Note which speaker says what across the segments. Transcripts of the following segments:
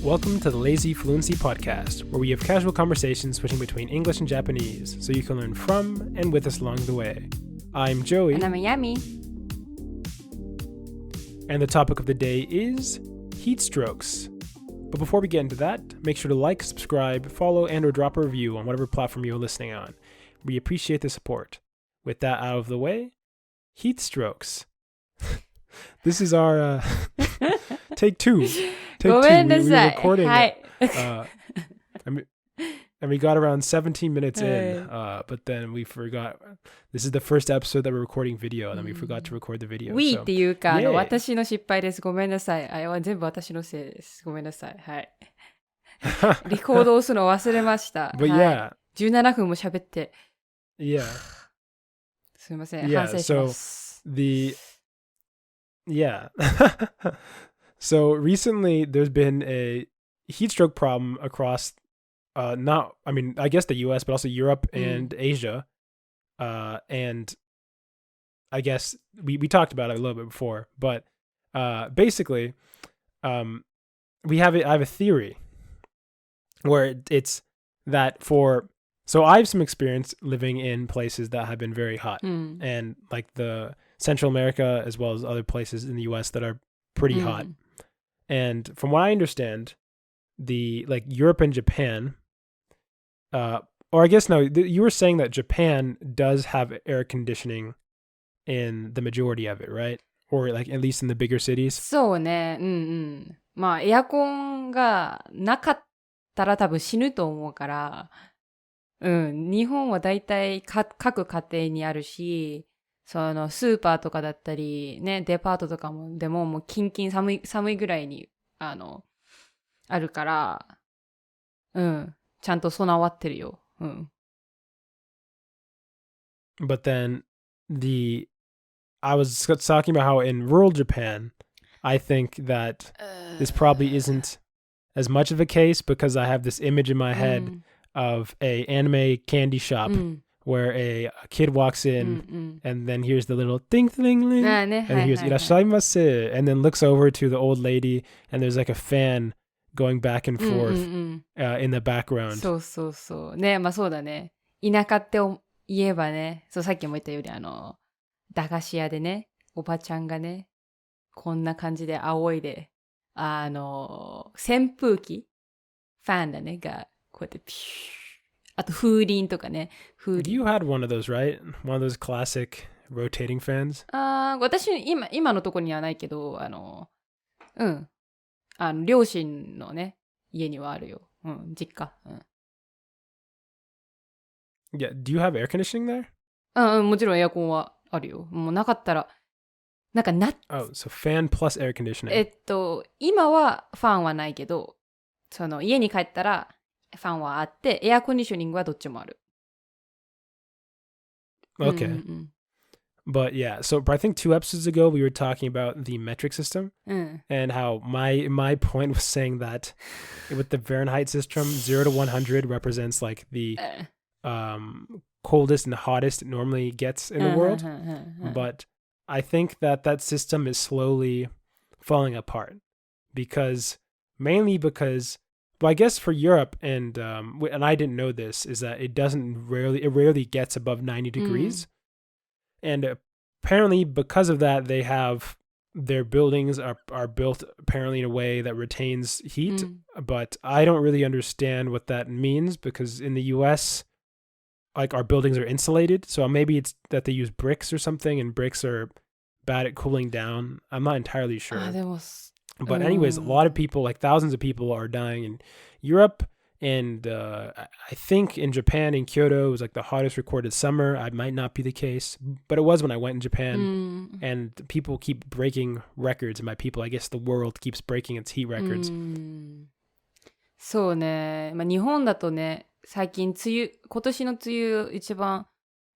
Speaker 1: Welcome to the lazyfluency podcast, where we have casual conversations switching between English and Japanese, so you can learn from and with us along the way. I'm Joey.
Speaker 2: And I'm Yami.
Speaker 1: And the topic of the day is heat strokes. But before we get into that, make sure to like, subscribe, follow, and or drop a review on whatever platform you're listening on. We appreciate the support. With that out of the way, heat strokes. This is our take two. We were recording and we got around 17 minutes in, but then we forgot. This is the first episode that we're recording video, and then we forgot to record the video.
Speaker 2: We っていうか、私の失敗です。ごめんなさい。全部私のせいです。ごめんなさい。はい。リコードを押すの忘れました。
Speaker 1: But yeah.
Speaker 2: 17分も喋って。
Speaker 1: Yeah.
Speaker 2: すみません。反省します。
Speaker 1: Yeah. So recently there's been a heat stroke problem across I guess the US, but also Europe and Asia. And I guess we talked about it a little bit before, but basically I have a theory where it's that so I have some experience living in places that have been very hot and like the Central America as well as other places in the US that are pretty hot. And from what I understand, like Europe and Japan, or I guess no, you were saying that Japan does have air conditioning in the majority of it, right? Or like at least in the bigger cities?
Speaker 2: そうね。まあエアコンがなかったら多分死ぬと思うから、日本はだいたい各家庭にあるし、そのスーパーとかだったりね、デパートとかもでももうキンキン寒いぐらいにあるから、ちゃんと備わってるよ。
Speaker 1: But then I was talking about how in rural Japan, I think that this probably isn't as much of a case because I have this image in my head of a anime candy shop where a kid walks in and then here's the little ding ding ding and here's irashaimase and then looks over to the old lady and there's like a fan going back and forth in the background.
Speaker 2: そうそうそう。ね、まあそうだね。田舎って言えばね、そうさっきも言ったように駄菓子屋でね、おばちゃんがね、こんな感じで仰いで、扇風機ファンだねがこうやってピュー、あと風鈴とかね、
Speaker 1: You had one of those, right? One of those classic rotating fans?
Speaker 2: 私今のとこにはないけど、両親のね、家にはあるよ。実家。
Speaker 1: Yeah, do you have air conditioning there?
Speaker 2: もちろんエアコンはあるよ。もうなかったら、
Speaker 1: Oh, so fan plus air conditioning.
Speaker 2: 今はファンはないけど、その家に帰ったらファンはあって、エアコンディショニングはどっちもある。
Speaker 1: Okay. But yeah, so I think 2 episodes ago we were talking about the metric system and how my point was saying that with the Fahrenheit system, 0 to 100 represents like the coldest and hottest it normally gets in the world. But I think that system is slowly falling apart mainly because well, I guess for Europe and I didn't know this, is that it rarely gets above 90 degrees. And apparently because of that, they have their buildings are built apparently in a way that retains heat. But I don't really understand what that means because in the US, like our buildings are insulated. So maybe it's that they use bricks or something and bricks are bad at cooling down. I'm not entirely sure. But anyways, a lot of people, like thousands of people are dying in Europe. And I think in Japan, in Kyoto, it was like the hottest recorded summer. It might not be the case, but it was when I went in Japan. And people keep breaking records. And by people, I guess the world keeps breaking its heat records.
Speaker 2: そうね。まあ、日本だとね、最近今年の梅雨梅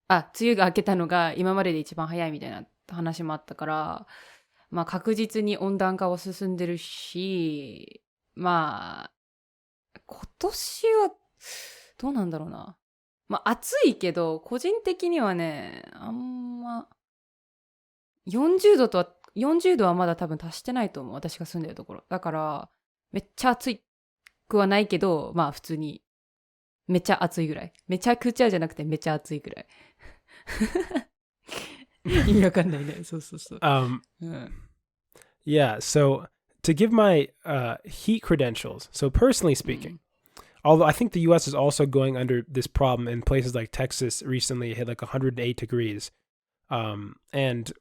Speaker 2: 雨が明けたのが今までで一番早いみたいな話もあったから、まあ確実に温暖化は進んでるし、まあ、今年はどうなんだろうな。まあ暑いけど、個人的にはね、あんま、40度はまだ多分達してないと思う。私が住んでるところ。だから、めっちゃ暑いくはないけど、まあ普通にめっちゃ暑いぐらい。めちゃくちゃじゃなくてめっちゃ暑いぐらい。意味わかんないね。そうそうそう。
Speaker 1: Yeah, so to give my heat credentials, so personally speaking, although I think the U.S. is also going under this problem in places like Texas recently, it hit like 108 degrees. And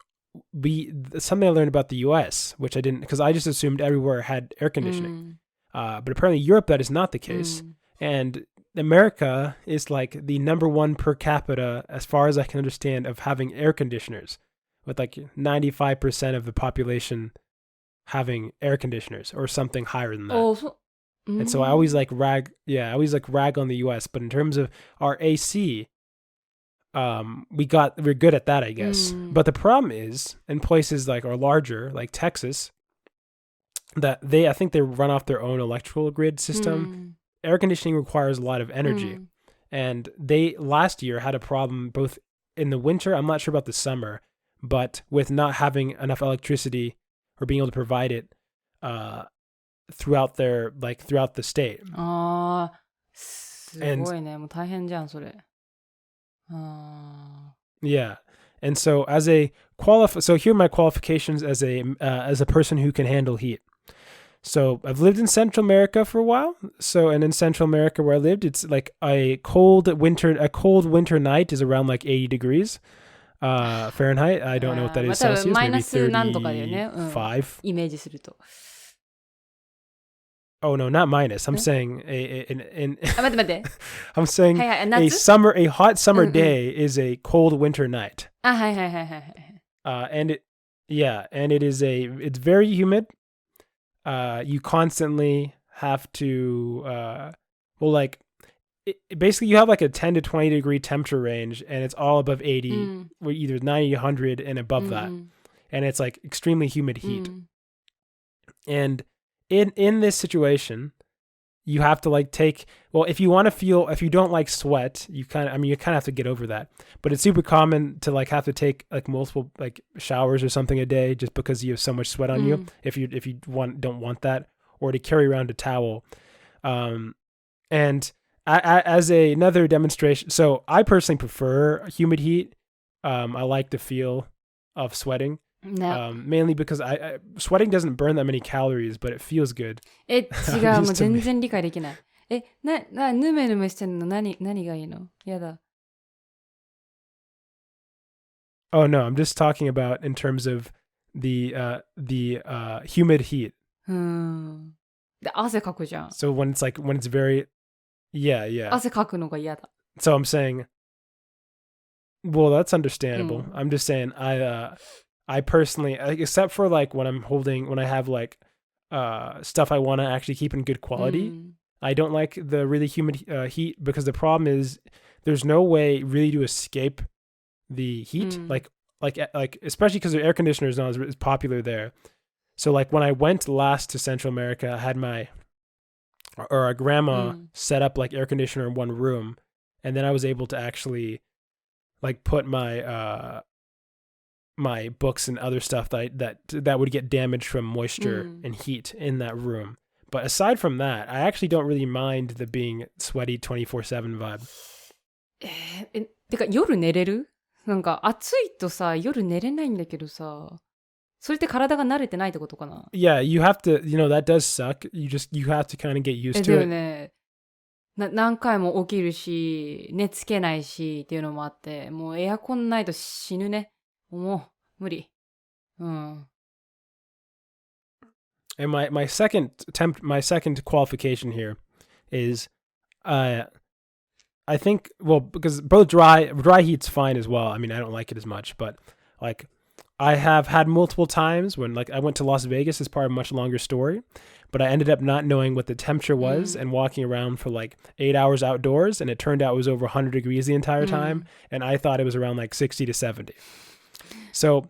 Speaker 1: something I learned about the U.S., which I didn't, because I just assumed everywhere had air conditioning. But apparently Europe, that is not the case. And America is like the number one per capita, as far as I can understand, of having air conditioners, with like 95% of the population having air conditioners or something higher than that. And so I always rag on the US, but in terms of our AC, we're good at that, I guess. But the problem is in places like are larger, like Texas, that I think they run off their own electrical grid system. Air conditioning requires a lot of energy. And they last year had a problem both in the winter, I'm not sure about the summer, but with not having enough electricity or being able to provide it throughout the state.
Speaker 2: ああ、すごいね。もう大変じゃん、それ。
Speaker 1: Yeah. And so so here are my qualifications as a person who can handle heat. So I've lived in Central America for a while. And in Central America where I lived, it's like a cold winter night is around like 80 degrees. Fahrenheit. I don't know what that is Celsius. Maybe 35.
Speaker 2: イメージすると。
Speaker 1: Oh no, not minus. I'm saying
Speaker 2: 待って。
Speaker 1: I'm saying a hot summer day is a cold winter night.
Speaker 2: はい。
Speaker 1: And it's very humid. You constantly have to basically you have like a 10 to 20 degree temperature range, and it's all above 80, either 90, 100 and above that. And it's like extremely humid heat. And in this situation, you have to if you don't like sweat, you kind of have to get over that. But it's super common to have to take multiple showers or something a day just because you have so much sweat on you. If you don't want that, or to carry around a towel. And as another demonstration, so I personally prefer humid heat. I like the feel of sweating.
Speaker 2: No.
Speaker 1: Mainly because sweating doesn't burn that many calories, but it feels good.
Speaker 2: 違う、もう全然理解できない。ぬめぬめしてんの何がいいの？やだ。
Speaker 1: Oh no, I'm just talking about in terms of the humid heat.
Speaker 2: で、汗かくじゃん。
Speaker 1: So when it's very, yeah.
Speaker 2: 汗かくのが嫌だ。
Speaker 1: So I'm saying, well, that's understandable. I'm just saying I personally, except for when I have stuff I want to actually keep in good quality, I don't like the really humid heat, because the problem is there's no way really to escape the heat, especially because the air conditioner is not as popular there. So when I went last to Central America, I had our grandma set up air conditioner in one room, and then I was able to actually put my my books and other stuff that would get damaged from moisture and heat in that room. But aside from that, I actually don't really mind the being sweaty 24/7 vibe.
Speaker 2: てか夜寝れる？暑いとさ、夜寝れないんだけどさ、それって体が慣れてないってことかな？
Speaker 1: Yeah, you have to, that does suck. You have to kind of get used to
Speaker 2: だよ
Speaker 1: it.
Speaker 2: ね。何回も起きるし、寝つけないしっていうのもあって、もうエアコンないと死ぬね。もう無理。And
Speaker 1: my second qualification here is I think, well, because both dry heat's fine as well. I mean, I don't like it as much, but I have had multiple times when I went to Las Vegas as part of a much longer story, but I ended up not knowing what the temperature was and walking around for 8 hours outdoors, and it turned out it was over 100 degrees the entire time, and I thought it was around 60 to 70. So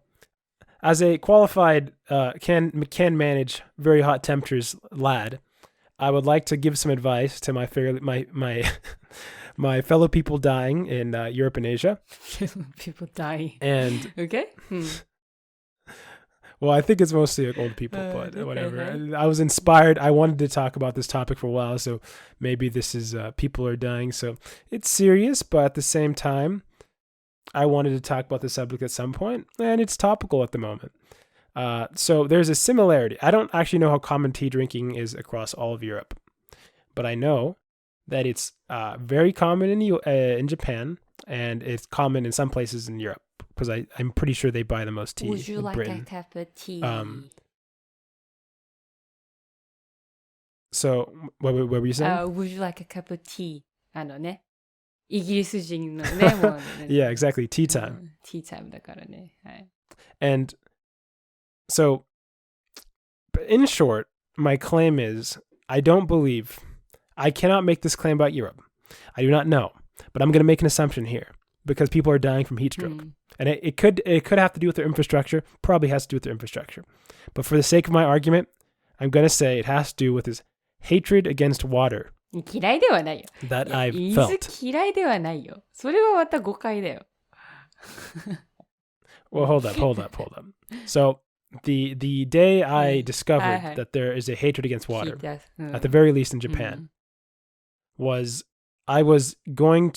Speaker 1: as a qualified can manage very hot temperatures lad, I would like to give some advice to my my fellow people dying in Europe and Asia.
Speaker 2: People dying.
Speaker 1: And
Speaker 2: okay.
Speaker 1: Well, I think it's mostly like old people, but whatever. I was inspired. I wanted to talk about this topic for a while, so maybe this is people are dying. So it's serious, but at the same time, I wanted to talk about the subject at some point, and it's topical at the moment. So there's a similarity. I don't actually know how common tea drinking is across all of Europe, but I know that it's very common in Japan, and it's common in some places in Europe, because I'm pretty sure they buy the most tea
Speaker 2: Would you
Speaker 1: in
Speaker 2: like
Speaker 1: Britain.
Speaker 2: a cup of tea?
Speaker 1: So what were you saying?
Speaker 2: Would you like a cup of tea? ね。イギリス人のね、もうね。
Speaker 1: Yeah, exactly. Tea time.
Speaker 2: Tea time だからね。はい。
Speaker 1: And so, in short, my claim is I cannot make this claim about Europe. I do not know, but I'm going to make an assumption here because people are dying from heat stroke. And it could have to do with their infrastructure, probably has to do with their infrastructure. But for the sake of my argument, I'm going to say it has to do with his hatred against water.
Speaker 2: 嫌いではないよ。
Speaker 1: That I've felt.
Speaker 2: 嫌いではないよ。それはまた誤解だよ。
Speaker 1: Well, hold up. So the day I discovered that there is a hatred against water, at the very least in Japan, was I was in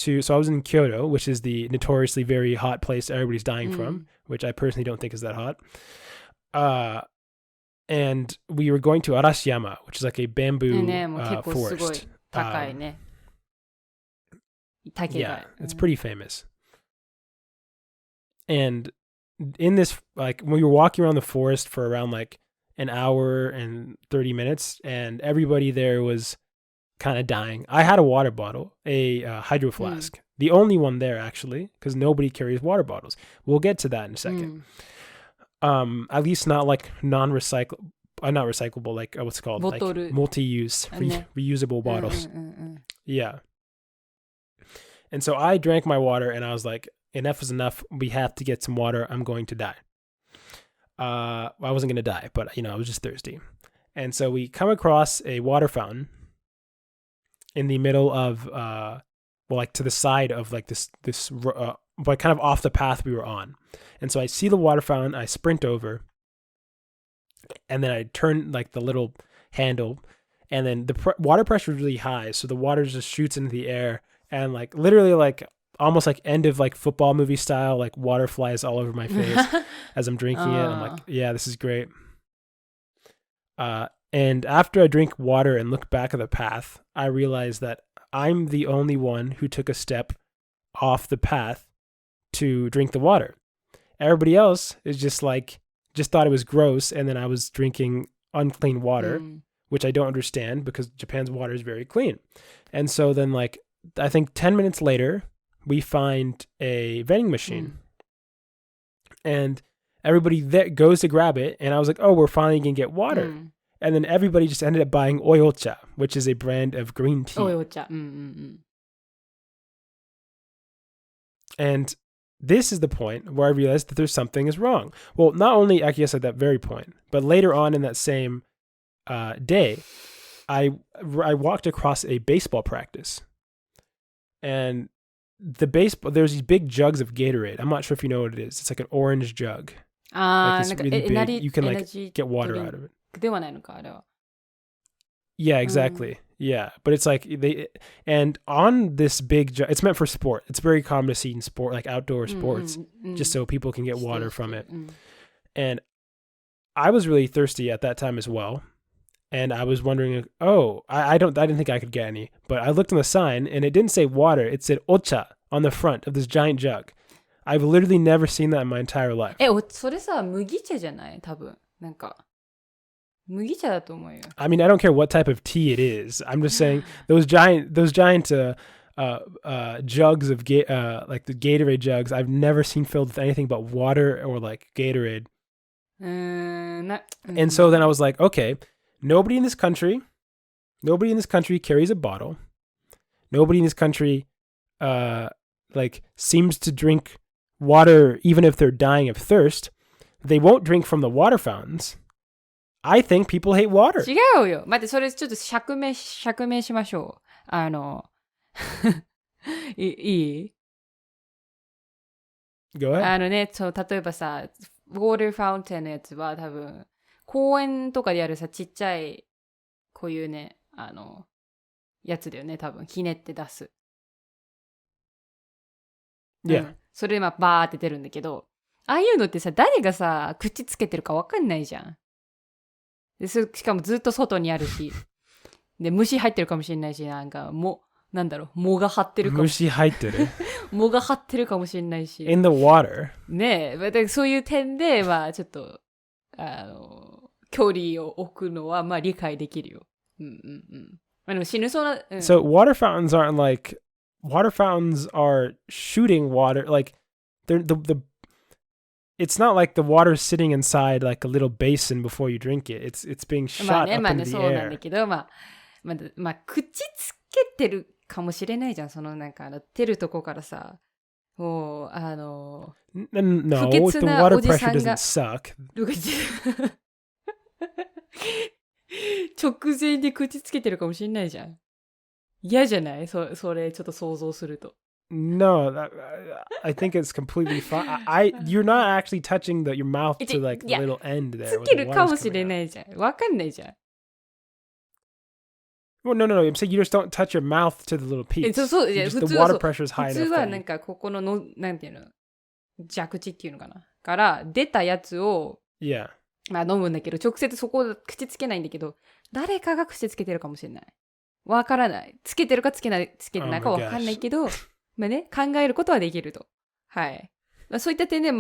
Speaker 1: Kyoto, which is the notoriously very hot place everybody's dying from, which I personally don't think is that hot. And we were going to Arashiyama, which is like a bamboo forest. Yeah, it's pretty famous. And in this, like, we were walking around the forest for around like an hour and 30 minutes, and everybody there was kind of dying. I had a water bottle, a hydro flask, the only one there actually, because nobody carries water bottles. We'll get to that in a second. At least not like not recyclable, like what's it called,
Speaker 2: Bottle.
Speaker 1: like multi-use, reusable bottles. Yeah. And so I drank my water, and I was like, enough is enough. We have to get some water. I'm going to die. I wasn't going to die, but I was just thirsty. And so we come across a water fountain in the middle of, like to the side of like this, but kind of off the path we were on. And so I see the water fountain, I sprint over, and then I turn like the little handle, and then the water pressure is really high. So the water just shoots into the air, and like literally like almost like end of like football movie style, like water flies all over my face as I'm drinking it. I'm like, yeah, this is great. And after I drink water and look back at the path, I realize that I'm the only one who took a step off the path to drink the water. Everybody else is just thought it was gross, and then I was drinking unclean water, which I don't understand because Japan's water is very clean. And so then like, I think 10 minutes later, we find a vending machine, and everybody that goes to grab it. And I was like, oh, we're finally going to get water. And then everybody just ended up buying oyocha, which is a brand of green tea.
Speaker 2: Oyocha.
Speaker 1: And this is the point where I realized that there's something is wrong. Well, not only, I guess, at that very point, but later on in that same day, I walked across a baseball practice. And there's these big jugs of Gatorade. I'm not sure if you know what it is. It's like an orange jug. Like it's really big. You can like get water out of it. Yeah, exactly. Yeah, but it's like and on this big jug, it's meant for sport. It's very common to see in sport, like outdoor sports, just so people can get water from it. And I was really thirsty at that time as well. And I was wondering, I didn't think I could get any, but I looked on the sign and it didn't say water. It said ocha on the front of this giant jug. I've literally never seen that in my entire life.
Speaker 2: それさ、麦茶じゃない？多分。なんか、麦茶だと思うよ。
Speaker 1: I mean, I don't care what type of tea it is. I'm just saying those giant jugs of like the Gatorade jugs, I've never seen filled with anything but water or like Gatorade. And so then I was like, okay, nobody in this country carries a bottle. Nobody in this country like seems to drink water even if they're dying of thirst. They won't drink from the water fountains. I think people hate water.
Speaker 2: 違うよ。待って、それちょっと釈明しましょう。いい？
Speaker 1: Go ahead.
Speaker 2: ね、そう、例えばさ、ウォーターファウンテンのやつは多分、公園とかでやるさ、ちっちゃい、こういうね、やつだよね、多分。ひねって出す。
Speaker 1: Yeah.
Speaker 2: それでバーって出るんだけど、ああいうのってさ、誰がさ、口つけてるかわかんないじゃん。でしかもずっと外にあるし。で、虫入ってるかもしれないし、なんか、なんだろう、藻が張ってるかもし
Speaker 1: 虫入ってる
Speaker 2: 藻が張ってるかもしれないし。
Speaker 1: in the water.
Speaker 2: ねえ、そういう点で、ちょっと、距離を置くのは、理解できるよ。でも死ぬそうな、
Speaker 1: So water fountains aren't like, water fountains are shooting water, like, it's not like the water's sitting inside like a little basin before you drink it. It's being shot up into the
Speaker 2: そうなん
Speaker 1: air.
Speaker 2: だけど、口つけてるかもしれないじゃん。そのなんか、出るとこからさ、もう、
Speaker 1: No,
Speaker 2: 不
Speaker 1: the
Speaker 2: 潔な
Speaker 1: water
Speaker 2: おじさ
Speaker 1: pressure
Speaker 2: んが
Speaker 1: doesn't suck.
Speaker 2: 直前で口つけてるかもしれないじゃん。嫌じゃない？それちょっと想像すると。
Speaker 1: No, I think it's completely fine. You're not actually touching your mouth to like the little end there.
Speaker 2: つけるかもしれないじゃん。わかんないじゃん。
Speaker 1: Well, no. I'm saying you just don't touch your mouth to the little piece.
Speaker 2: そう、
Speaker 1: The
Speaker 2: 普通は
Speaker 1: water pressure is high
Speaker 2: 普通
Speaker 1: enough.
Speaker 2: はなんかここのなんていうの、蛇口っていうのかな。から出たやつを、
Speaker 1: Yeah.
Speaker 2: 飲むんだけど、直接そこを口つけないんだけど、誰かが口つけてるかもしれない。わからない。つけてるかつけてないかわかんないけど、考えることはできると。はい。そういった点で、ち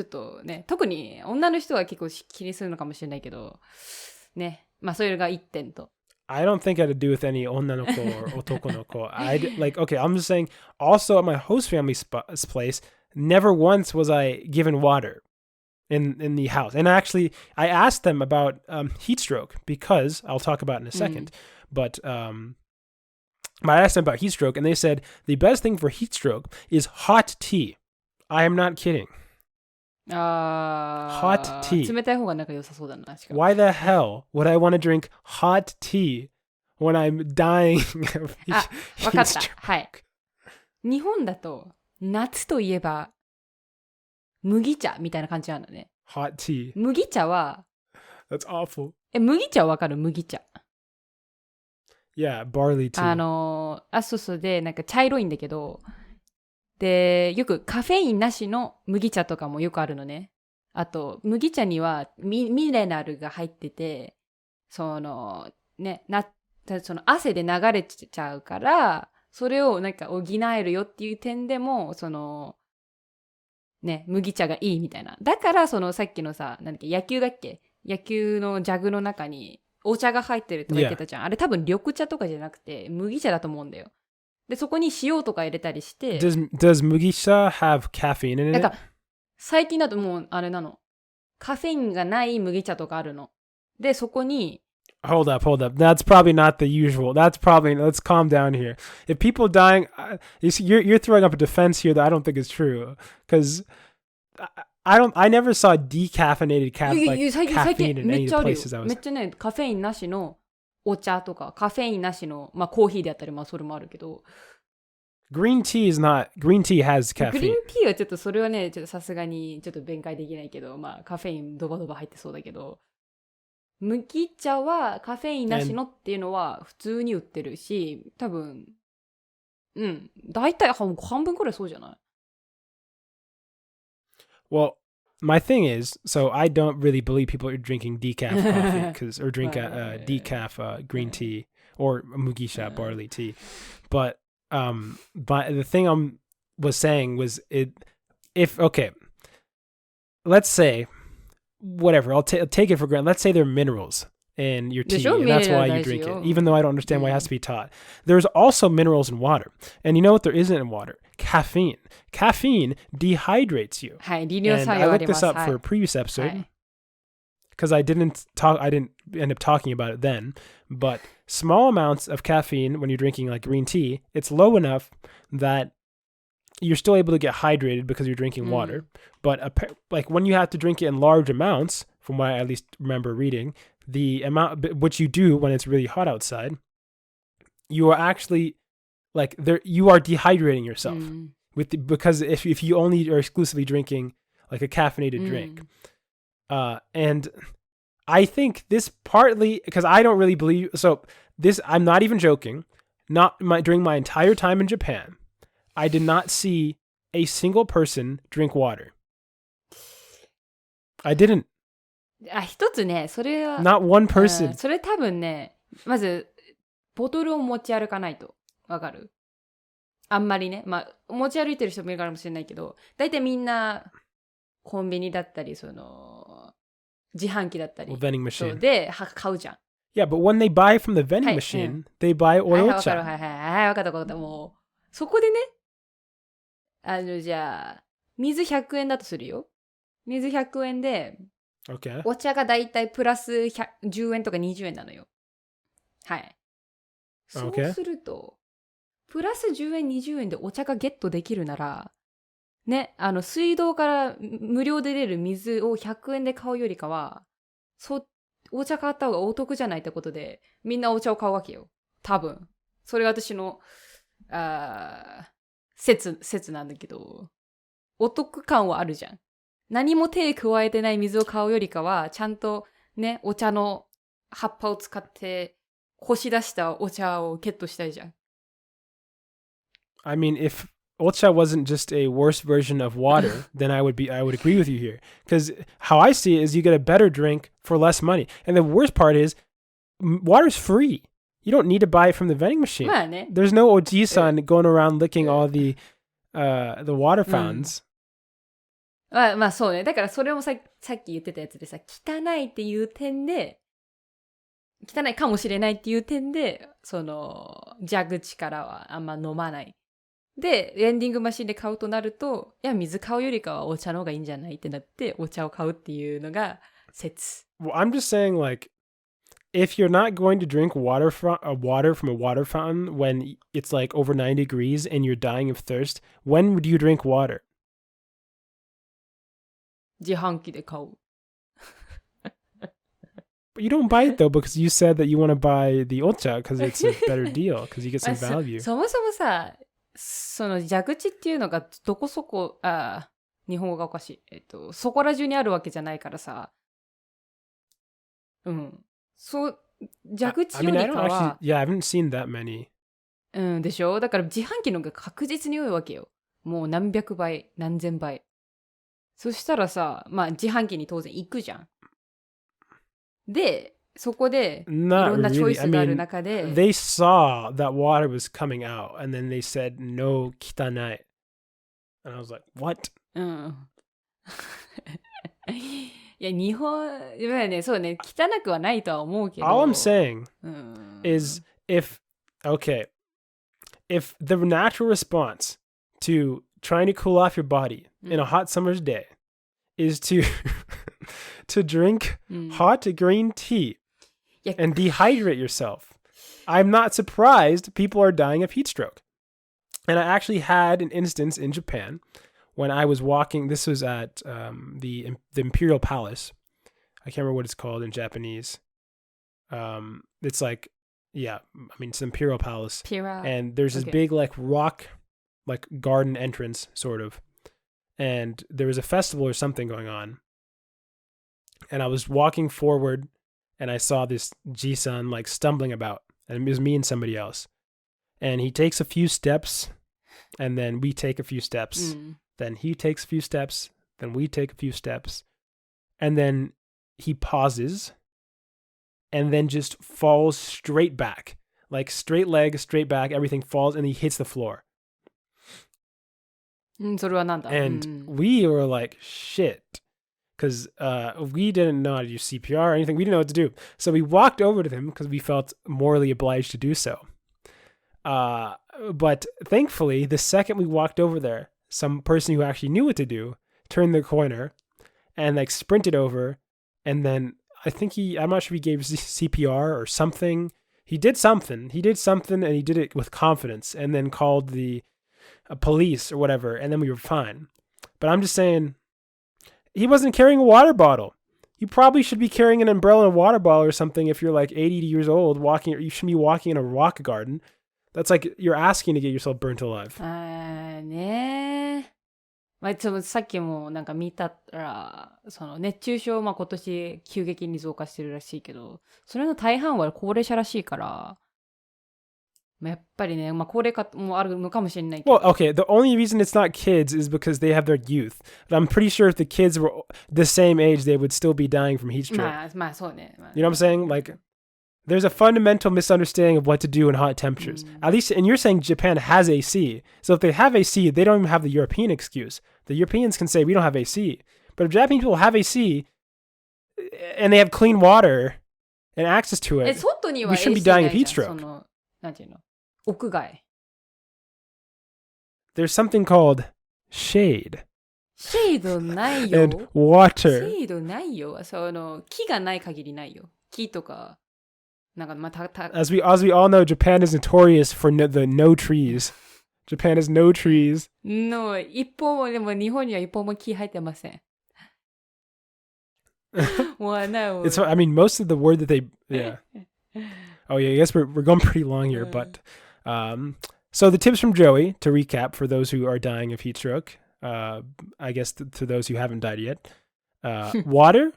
Speaker 2: ょっとね、特に女の人は結構気にするのかもしれないけど、ね。それが一点と。
Speaker 1: I don't think it had to do with any 女の子 or 男の子. Okay, I'm just saying, also at my host family's place, never once was I given water in the house. And actually, I asked them about heatstroke because, I'll talk about it in a second, but I asked them about heatstroke and they said, the best thing for heatstroke is hot tea. I am not kidding. Hot tea.
Speaker 2: 冷たい方がなんか良さそうだな。
Speaker 1: Why the hell would I want to drink hot tea when I'm dying of
Speaker 2: わかった。
Speaker 1: heatstroke?
Speaker 2: はい。日本だと夏といえば麦茶みたいな感じなんだね。
Speaker 1: Hot tea.
Speaker 2: 麦茶は
Speaker 1: That's awful.
Speaker 2: 麦茶わかる？麦茶。
Speaker 1: Yeah, barley tea.
Speaker 2: そうで、なんか茶色いんだけど、で、よくカフェインなしの麦茶とかもよくあるのね。あと、麦茶にはミネラルが入ってて、その汗で流れちゃうから、それをなんか補えるよっていう点でも、麦茶がいいみたいな。だから、さっきのさ、野球のジャグの中にお茶が入ってるとか言ってたじゃん。あれ多分緑茶とかじゃなくて、麦茶だと思うんだよ。で、そこに塩とか入れたりして。
Speaker 1: Does 麦茶 have caffeine in it?
Speaker 2: なんか、最近だともう、あれなの。カフェインがない麦茶とかあるの。で、そこに。
Speaker 1: Hold up. That's probably not the usual. Let's calm down here. If people dying, you're throwing up a defense here that I don't think is true. Because I never saw decaffeinated caffeine in any of the places I was.
Speaker 2: めっちゃね、カフェインなしのお茶とか、カフェインなしの、コーヒーであったり、それもあるけど。
Speaker 1: Green tea has caffeine.
Speaker 2: グリーンティーはちょっとそれはね、ちょっとさすがにちょっと弁解できないけど、カフェインドバドバ入ってそうだけど、麦茶はカフェインなしのっていうのは普通に売ってるし、多分、大体半分くらいそうじゃない？
Speaker 1: Well, my thing is, so I don't really believe people are drinking decaf coffee or drink decaf green tea or mugisha barley tea. But the thing I was saying was let's say, whatever, I'll take it for granted. Let's say they're minerals in your tea, and that's why you drink it, even though I don't understand why it has to be taught. There's also minerals in water. And you know what there isn't in water? Caffeine. Caffeine dehydrates you. And I looked this up for a previous episode because I didn't end up talking about it then. But small amounts of caffeine when you're drinking like green tea, it's low enough that you're still able to get hydrated because you're drinking water. But like when you have to drink it in large amounts, from what I at least remember reading, the amount which you do when it's really hot outside, you are actually you are dehydrating yourself because if you only are exclusively drinking like a caffeinated drink. And I think this partly, because I don't really believe, so this, I'm not even joking, during my entire time in Japan, I did not see a single person drink water. I didn't.
Speaker 2: 一つね、それは、
Speaker 1: Not one person.
Speaker 2: それ多分ね、まず、ボトルを持ち歩かないと。わかる？あんまりね。まあ、持ち歩いてる人もいるかもしれないけど、だいたいみんな、コンビニだったり、自販機だったり。
Speaker 1: vending machine.
Speaker 2: で、買うじゃん。
Speaker 1: Yeah, but when they buy from the vending machine, they buy oil
Speaker 2: わかる、わかった。もう、そこでね、じゃあ、水100円だとするよ。水100円で、
Speaker 1: Okay.
Speaker 2: お茶がだいたいプラス10円とか20円なのよ。はい。そうすると、プラス10円、20円でお茶がゲットできるなら、ね、水道から無料で出る水を100円で買うよりかは、お茶買った方がお得じゃないってことで、みんなお茶を買うわけよ。多分。それが私の、説なんだけど、お得感はあるじゃん。何も手加えてない水を買うよりかは、ちゃんとね、お茶の葉っぱを使って、こし出したお茶をゲットしたいじゃん。
Speaker 1: I mean, if ocha wasn't just a worse version of water, then I would agree with you here. Because how I see it is you get a better drink for less money. And the worst part is, water's free. You don't need to buy it from the vending machine.
Speaker 2: まあね。
Speaker 1: There's no oji-san going around licking all the water fountains.
Speaker 2: まあそうね。だからそれもさっき言ってたやつでさ、汚いっていう点で、汚いかもしれないっていう点で、蛇口からはあんま飲まない。で、エンディングマシンで買うとなると、いや、水買うよりかはお茶の方がいいんじゃないってなって、お茶を買うっていうのが説。
Speaker 1: Well, I'm just saying, like, if you're not going to drink water from a water fountain when it's like over 90 degrees and you're dying of thirst, when would you drink water?
Speaker 2: 自販機で買う。
Speaker 1: But you don't buy it though because you said that you want to buy the ocha because it's a better deal because you get some value.
Speaker 2: そもそもさ、蛇口っていうのがどこそこ、日本語がおかしい。そこら中にあるわけじゃないからさ。うん。そう、蛇口よりかは。
Speaker 1: I haven't seen that many.
Speaker 2: うんでしょ？だから自販機の方が確実に多いわけよ。もう何百倍、何千倍。そしたらさ、まあ自販機に当然行くじゃん。で、そこでいろんなチョイスがある中で。
Speaker 1: I mean, they saw that water was coming out and then they said, no, kitanai. And I was like, what?
Speaker 2: うん。いや、日本、ね、そうね、汚くはないとは思うけど。
Speaker 1: All I'm saying is if the natural response to trying to cool off your body in a hot summer's day is to drink hot green tea and dehydrate yourself, I'm not surprised people are dying of heat stroke. And I actually had an instance in Japan when I was walking. This was at the Imperial Palace. I can't remember what it's called in Japanese. It's like, yeah, I mean, it's the Imperial Palace. And there's this big like rock, like garden entrance sort of. And there was a festival or something going on. And I was walking forward and I saw this Ji-san like stumbling about. And it was me and somebody else. And he takes a few steps and then we take a few steps. Then he takes a few steps. Then we take a few steps. And then he pauses and then just falls straight back. Like straight leg, straight back, everything falls and he hits the floor.
Speaker 2: それはなんだ?
Speaker 1: And we were like, shit. Because we didn't know how to do CPR or anything. We didn't know what to do. So we walked over to him because we felt morally obliged to do so. But thankfully, the second we walked over there, some person who actually knew what to do turned the corner and like sprinted over. And then I think I'm not sure if he gave CPR or something. He did something and he did it with confidence and then called the police or whatever. And then we were fine. But I'm just saying, he wasn't carrying a water bottle. You probably should be carrying an umbrella and a water bottle or something if you're like 80 years old walking, or you shouldn't be walking in a rock garden. That's like you're asking to get yourself burnt alive.
Speaker 2: ねまあ、さっきもなんか見たら、その熱中症、まあ今年急激に増加してるらしいけど、それの大半は高齢者らしいから、まあ、やっぱりね、まあ高齢化もあるのかもしれないけど。
Speaker 1: Well, okay, the only reason it's not kids is because they have their youth. But I'm pretty sure if the kids were the same age, they would still be dying from heat stroke.
Speaker 2: まあそうね。
Speaker 1: You know what I'm saying? Like, there's a fundamental misunderstanding of what to do in hot temperatures. At least, and you're saying Japan has AC. So if they have AC, they don't even have the European excuse. The Europeans can say, we don't have AC. But if Japanese people have AC and they have clean water and access to it,
Speaker 2: 外には
Speaker 1: we shouldn't be dying of heat stroke.
Speaker 2: なんていうの屋外。
Speaker 1: There's something called shade.
Speaker 2: シェードないよ。
Speaker 1: And water.
Speaker 2: シェードないよ。木がない限りないよ。木とか、なんかまあ、
Speaker 1: As we all know, Japan is notorious for the no trees. Japan has no trees.
Speaker 2: の、一本も、でも日本には一本も木生えてません。もうな、
Speaker 1: It's, I mean, most of the word that they, yeah. Oh yeah, I guess we're going pretty long here, but, so the tips from Joey, to recap, for those who are dying of heat stroke, I guess to those who haven't died yet, water,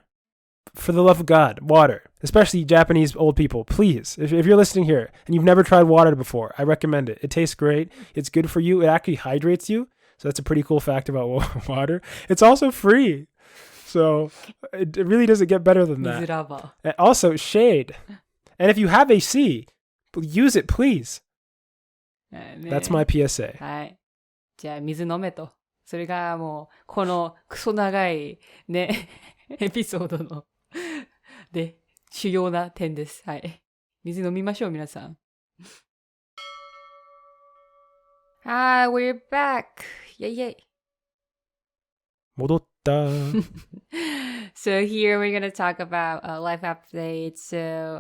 Speaker 1: for the love of God, water, especially Japanese old people, please, if you're listening here and you've never tried water before, I recommend it. It tastes great. It's good for you. It actually hydrates you. So that's a pretty cool fact about water. It's also free. So it really doesn't get better than that. And also shade. And if you have AC, use it, please. That's my PSA.
Speaker 2: はい。じゃあ水飲めと。それがもう、このクソ長いね、エピソードので、主要な点です。はい。水飲みましょう、皆さん。Hi, we're back. Yay, yay.
Speaker 1: 戻った。
Speaker 2: So here we're going to talk about life updates. So,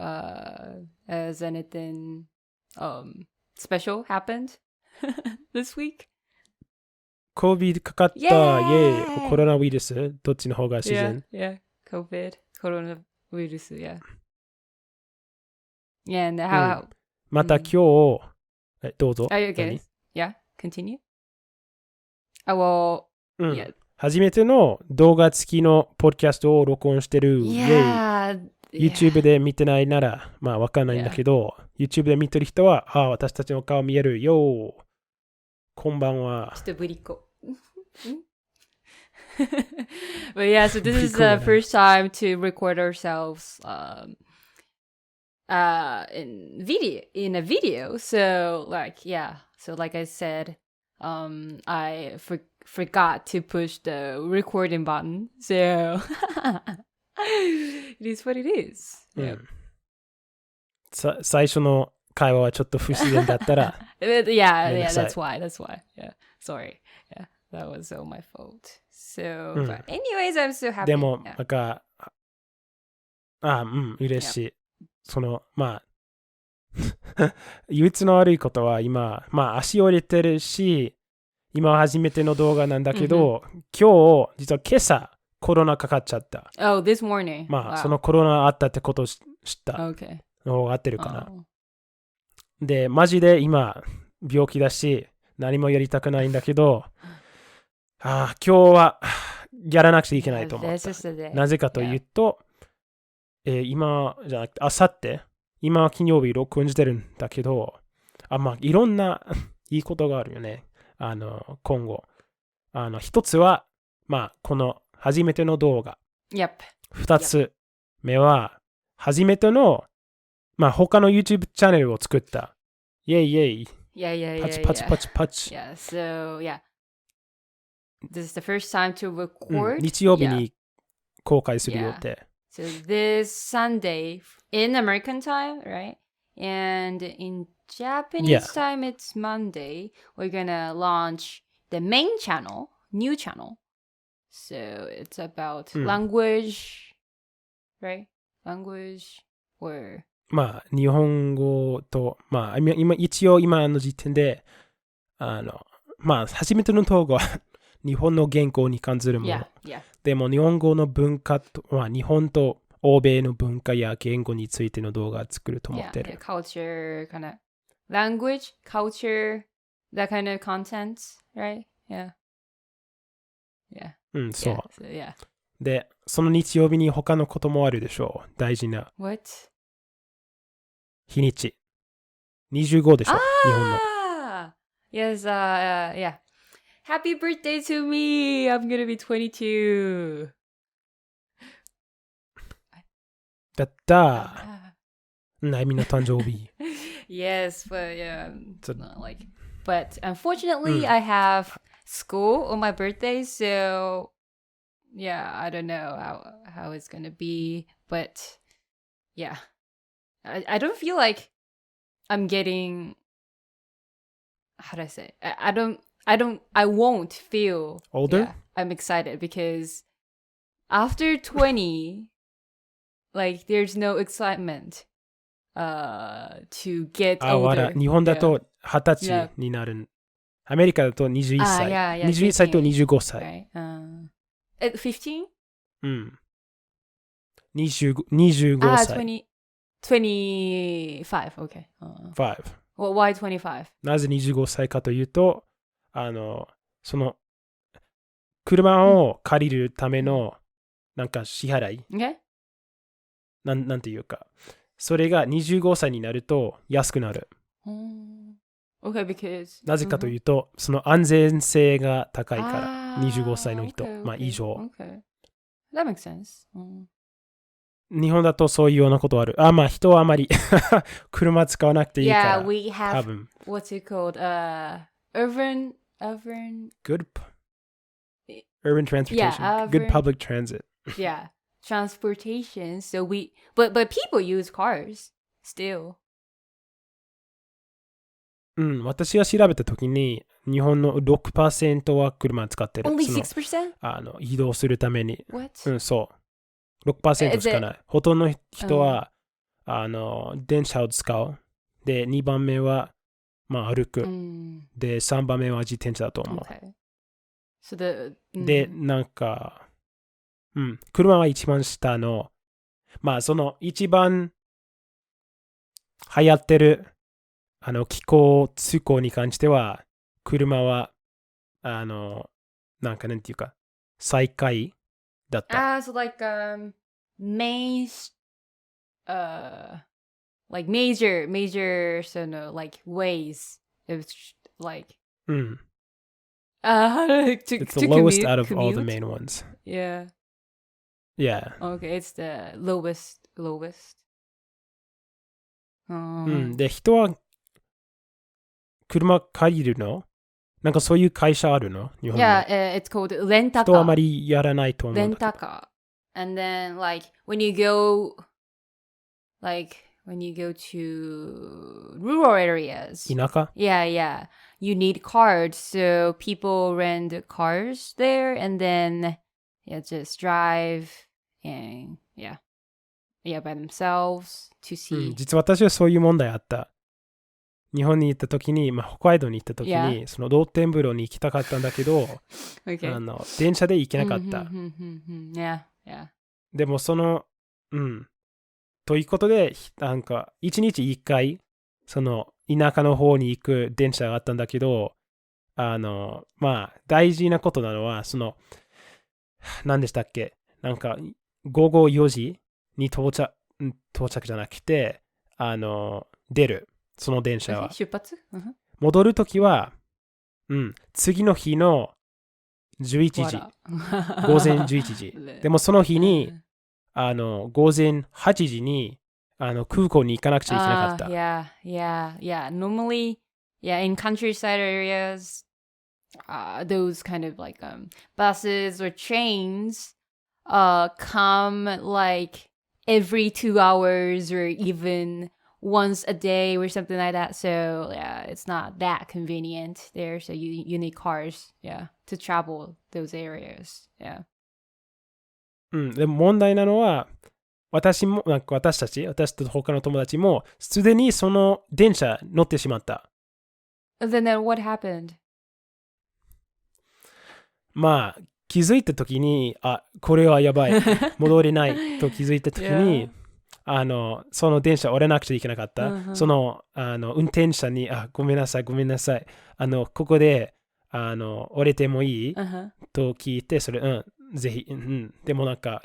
Speaker 2: has anything special happened this week?
Speaker 1: COVID かかった。イェーイ。コロナウイルスどっちの方が自然
Speaker 2: Yeah, COVID. コロナウイルス、yeah. Yeah, and how...
Speaker 1: また今日、どうぞ。
Speaker 2: Okay. Yeah, continue. Well, yeah.
Speaker 1: 初めての動画付きのポッドキャストを録音してる。
Speaker 2: Yeah.
Speaker 1: YouTube で見てないなら、まあわかんないんだけど、YouTube で見てる人は、私たちの顔見えるよ。こんばんは。
Speaker 2: ちょっとぶりっ子。But yeah, so this is the first time to record ourselves in a video. So like, yeah. So like I said, I forgot to push the recording button. So it is what it is. Yeah.
Speaker 1: 最初の会話はちょっと不自然だったら。
Speaker 2: yeah, that's why. Yeah, sorry. Yeah, that was all my fault. So, but anyways, I'm so happy.
Speaker 1: でも、なんか、嬉しい。まあ、唯一の悪いことは今、まあ足を入れてるし、今は初めての動画なんだけど、今日、実は今朝、コロナかかっちゃった。
Speaker 2: Oh, this morning.
Speaker 1: まあ、そのコロナあったってことを知った。
Speaker 2: Okay.
Speaker 1: の方が合ってるかな。で、マジで今、病気だし、何もやりたくないんだけど、今日はやらなくちゃいけないと思った。なぜかというと、今じゃなくて、あさって、今は金曜日録音してるんだけど、まあ、いろんないいことがあるよね。今後。一つは、まあ、この初めての動画。二つ目は、初めての、まあ、他の YouTube チャンネルを作った。イェイイェイ。
Speaker 2: Yeah.
Speaker 1: パチパチパチパチ。
Speaker 2: Yeah, so, yeah. This is the first time to record.
Speaker 1: 日曜日に公開する予定。
Speaker 2: So this Sunday in American time, right? And in Japanese time, it's Monday. We're gonna launch the main channel, new channel. So it's about language, right? Language or...
Speaker 1: まあ、日本語と、まあ、一応今の時点で、まあ、初めての動画は日本の言語に関するもの。でも、日本語の文化と、まあ、日本と欧米の文化や言語についての動画を作ると思ってる。
Speaker 2: culture, kind of language, culture, that kind of content, right? Yeah. Yeah.
Speaker 1: うん、そう。
Speaker 2: So, yeah.
Speaker 1: で、その日曜日に他のこともあるでしょう。大事な
Speaker 2: What?
Speaker 1: 日にち。25でしょ。日本の。
Speaker 2: Yes, yeah. Happy birthday to me! I'm gonna be 22.
Speaker 1: だったー。ナイミの誕生日。
Speaker 2: Yes, but yeah,
Speaker 1: So-
Speaker 2: not like. But unfortunately, I have school on my birthday, so yeah, I don't know how it's gonna be. But yeah, I don't feel like I'm getting. How do I say? I won't feel
Speaker 1: Older?
Speaker 2: Yeah, I'm excited because after 20, like there's no excitement to get
Speaker 1: まだ
Speaker 2: older.
Speaker 1: 日本だと20
Speaker 2: Yeah.
Speaker 1: 歳になる。アメリカだと21歳。
Speaker 2: yeah,
Speaker 1: 21歳と25歳。
Speaker 2: Right. At 15?
Speaker 1: うん。25歳。
Speaker 2: 25. Okay.
Speaker 1: 5。Well,
Speaker 2: why 25?
Speaker 1: なぜ25歳かというと、その、車を借りるための、なんか支払い。
Speaker 2: Okay.
Speaker 1: なんていうか。それが25歳になると安くなる。
Speaker 2: Okay, because
Speaker 1: なぜかというと、その安全性が高いから、25歳の人、
Speaker 2: okay,
Speaker 1: まあ以上。
Speaker 2: Okay. That makes sense.
Speaker 1: 日本だとそういうようなことある。まあ人はあまり車使わなくていいから。
Speaker 2: Yeah, we
Speaker 1: 多
Speaker 2: have
Speaker 1: 分。
Speaker 2: what's it called? Urban
Speaker 1: Good urban transportation.
Speaker 2: Yeah,
Speaker 1: Good public transit.
Speaker 2: yeah, transportation. So but people use cars still.
Speaker 1: うん、私が調べたときに、日本の 6% は車使ってる。
Speaker 2: Only
Speaker 1: その
Speaker 2: 6%?
Speaker 1: 移動するために。
Speaker 2: What?
Speaker 1: うん、そう。6% しかない。ほとんどの人は、電車を使う。で、2番目は、まあ歩く。で、3番目は自転車だと思う。
Speaker 2: Okay. So
Speaker 1: で、なんか、うん、車は一番下の、まあその一番流行ってる、気候、通行に関しては、車は、なんかなんていうか、最下位だった。
Speaker 2: so like like major so no like ways. It's like
Speaker 1: うん。
Speaker 2: to
Speaker 1: It's the lowest
Speaker 2: commute,
Speaker 1: out of all the
Speaker 2: commute.
Speaker 1: main ones.
Speaker 2: Yeah.
Speaker 1: Yeah.
Speaker 2: Okay, it's the lowest.
Speaker 1: うん。で、人は車借りるの？なんかそういう会社あるの？日本に。
Speaker 2: Yeah, it's called レンタカー。
Speaker 1: 人はあまりやらないと思うんだけど。
Speaker 2: レンタカー。And then like when you go to rural areas.
Speaker 1: 田舎？
Speaker 2: Yeah. You need cards, so people rent cars there and then just drive and by themselves to
Speaker 1: う
Speaker 2: see.
Speaker 1: ん、実は私はそういう問題あった。日本に行った時に、まあ、北海道に行った時に、
Speaker 2: Yeah.
Speaker 1: その露天風呂に行きたかったんだけど、
Speaker 2: Okay.
Speaker 1: 電車で行けなかった。
Speaker 2: Yeah.
Speaker 1: でもということで、なんか、一日一回、その、田舎の方に行く電車があったんだけど、まあ、大事なことなのは、その、何でしたっけ？なんか、午後4時に到着じゃなくて、出る。その電車は。
Speaker 2: 出発？
Speaker 1: 戻るときは、次の日の11時。午前11時。でもその日に、午前8時に、空港に行かなくちゃいけなかった。
Speaker 2: Yeah. Normally, in countryside areas, those kind of like buses or trains come like every 2 hours or even once a day or something like that. So yeah, it's not that convenient there. So you need cars, to travel those areas. Yeah.
Speaker 1: でも問題なのは、私と他の友達も、すでにその電車乗ってしまった。
Speaker 2: Then what happened?
Speaker 1: まあ、気づいたときに、これはやばい。戻れないと気づいたときに、その電車降りなくちゃいけなかった。その、運転者に、ごめんなさい。ここで、降りてもいい、と聞いて、それ、ぜひ、でもなんか、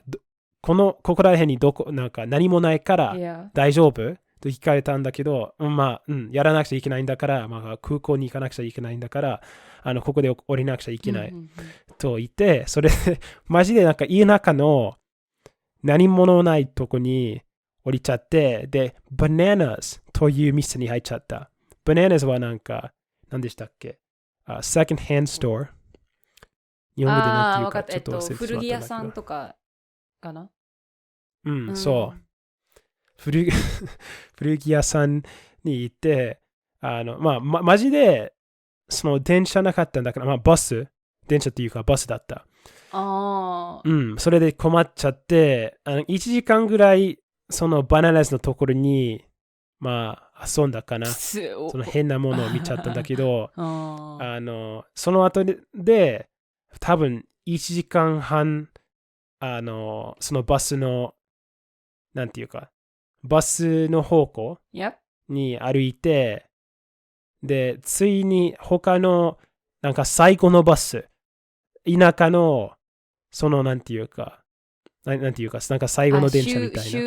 Speaker 1: ここら辺になんか何もないから大丈夫と聞かれたんだけど、やらなくちゃいけないんだから、空港に行かなくちゃいけないんだから、ここで降りなくちゃいけないと言って、それで、マジでなんか家の中の何もないとこに降りちゃって、で、Bananas という店に入っちゃった。Bananas はなんか、何でしたっけ、second hand store。日本語でなんていうか、ちょっと忘れてしまったんだけど。
Speaker 2: 古着屋さんとかかな。
Speaker 1: そう。古着屋さんに行って、マジで、その電車なかったんだから、電車っていうかバスだった。それで困っちゃって、1時間ぐらい、そのバナナズのところに、遊んだかな。その変なものを見ちゃったんだけど、その後で、多分1時間半、そのバスの、なんていうか、バスの方向に歩いて、で、ついに他の、なんか最後のバス、田舎の、そのなんていうか、なんか最後の電車みたいな。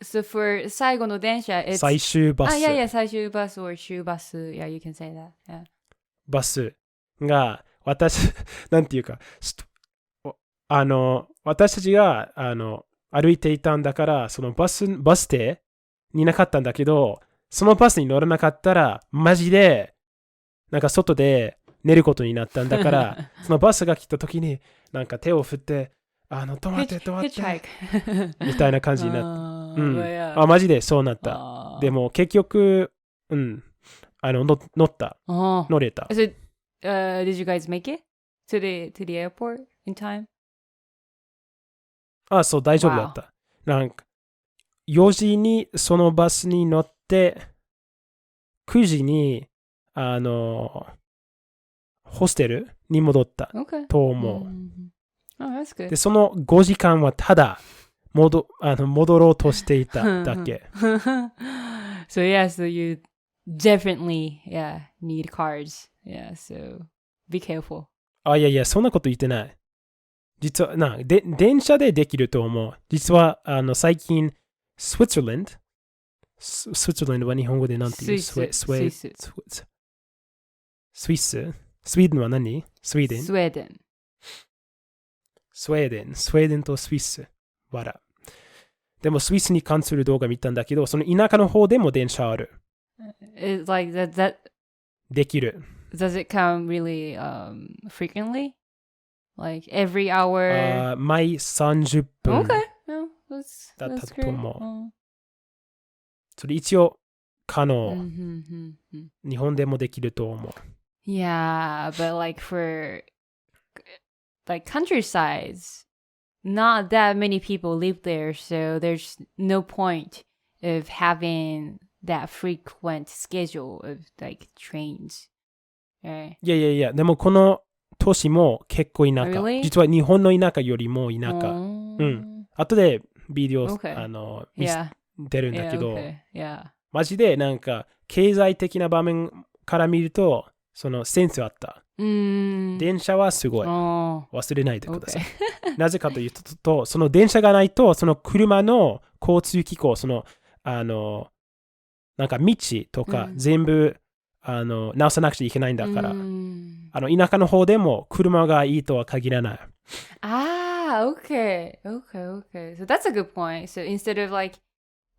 Speaker 2: So for 最後の電車、
Speaker 1: 最終バス。
Speaker 2: 最終バス or 終バス。Yeah, you can say that. Yeah.
Speaker 1: バスが、なんていうか、私たちが、歩いていたんだから、そのバス停になかったんだけど、そのバスに乗らなかったら、マジで、なんか外で寝ることになったんだから、そのバスが来た時に、なんか手を振って、止まって、みたいな感じになって。マジでそうなった。でも結局、乗れた。
Speaker 2: So, did you guys make it to the airport in time?
Speaker 1: そう、大丈夫だった。なんか、4時にそのバスに乗って、9時に、ホステルに戻ったと思う。
Speaker 2: that's good.
Speaker 1: で、その5時間はただ戻ろうとしていただけ。
Speaker 2: So you definitely, need cards. Yeah, so be careful.
Speaker 1: いや、そんなこと言ってない。実は、電車でできると思う。実は、最近、スイスランドは日本語でなんていう？スイス。スウェーデンは何？スウェーデン。スウェーデンとスイス。でもスイスに関する動画見たんだけど、その田舎の方でも電車ある。
Speaker 2: It's like that
Speaker 1: できる。
Speaker 2: Does it come really frequently? Like every hour?
Speaker 1: 毎30分。
Speaker 2: Okay.
Speaker 1: だったと思う。それ一応可能。日本でもできると思う。
Speaker 2: Yeah, but like for like countrysides, not that many people live there, so there's no point of having that frequent schedule of like trains. Right?
Speaker 1: いや、でもこの都市も結構田舎。
Speaker 2: Really?
Speaker 1: 実は日本の田舎よりも田舎。後でビデオ、見せてるんだけど、マジでなんか経済的な場面から見ると、そのセンスあった。電車はすごい。忘れないでください。なぜかというと、その電車がないと、その車の交通機構、その、なんか道とか全部、直さなくちゃいけないんだから、田舎の方でも車がいいとは限らない。
Speaker 2: Okay. So that's a good point. So instead of like,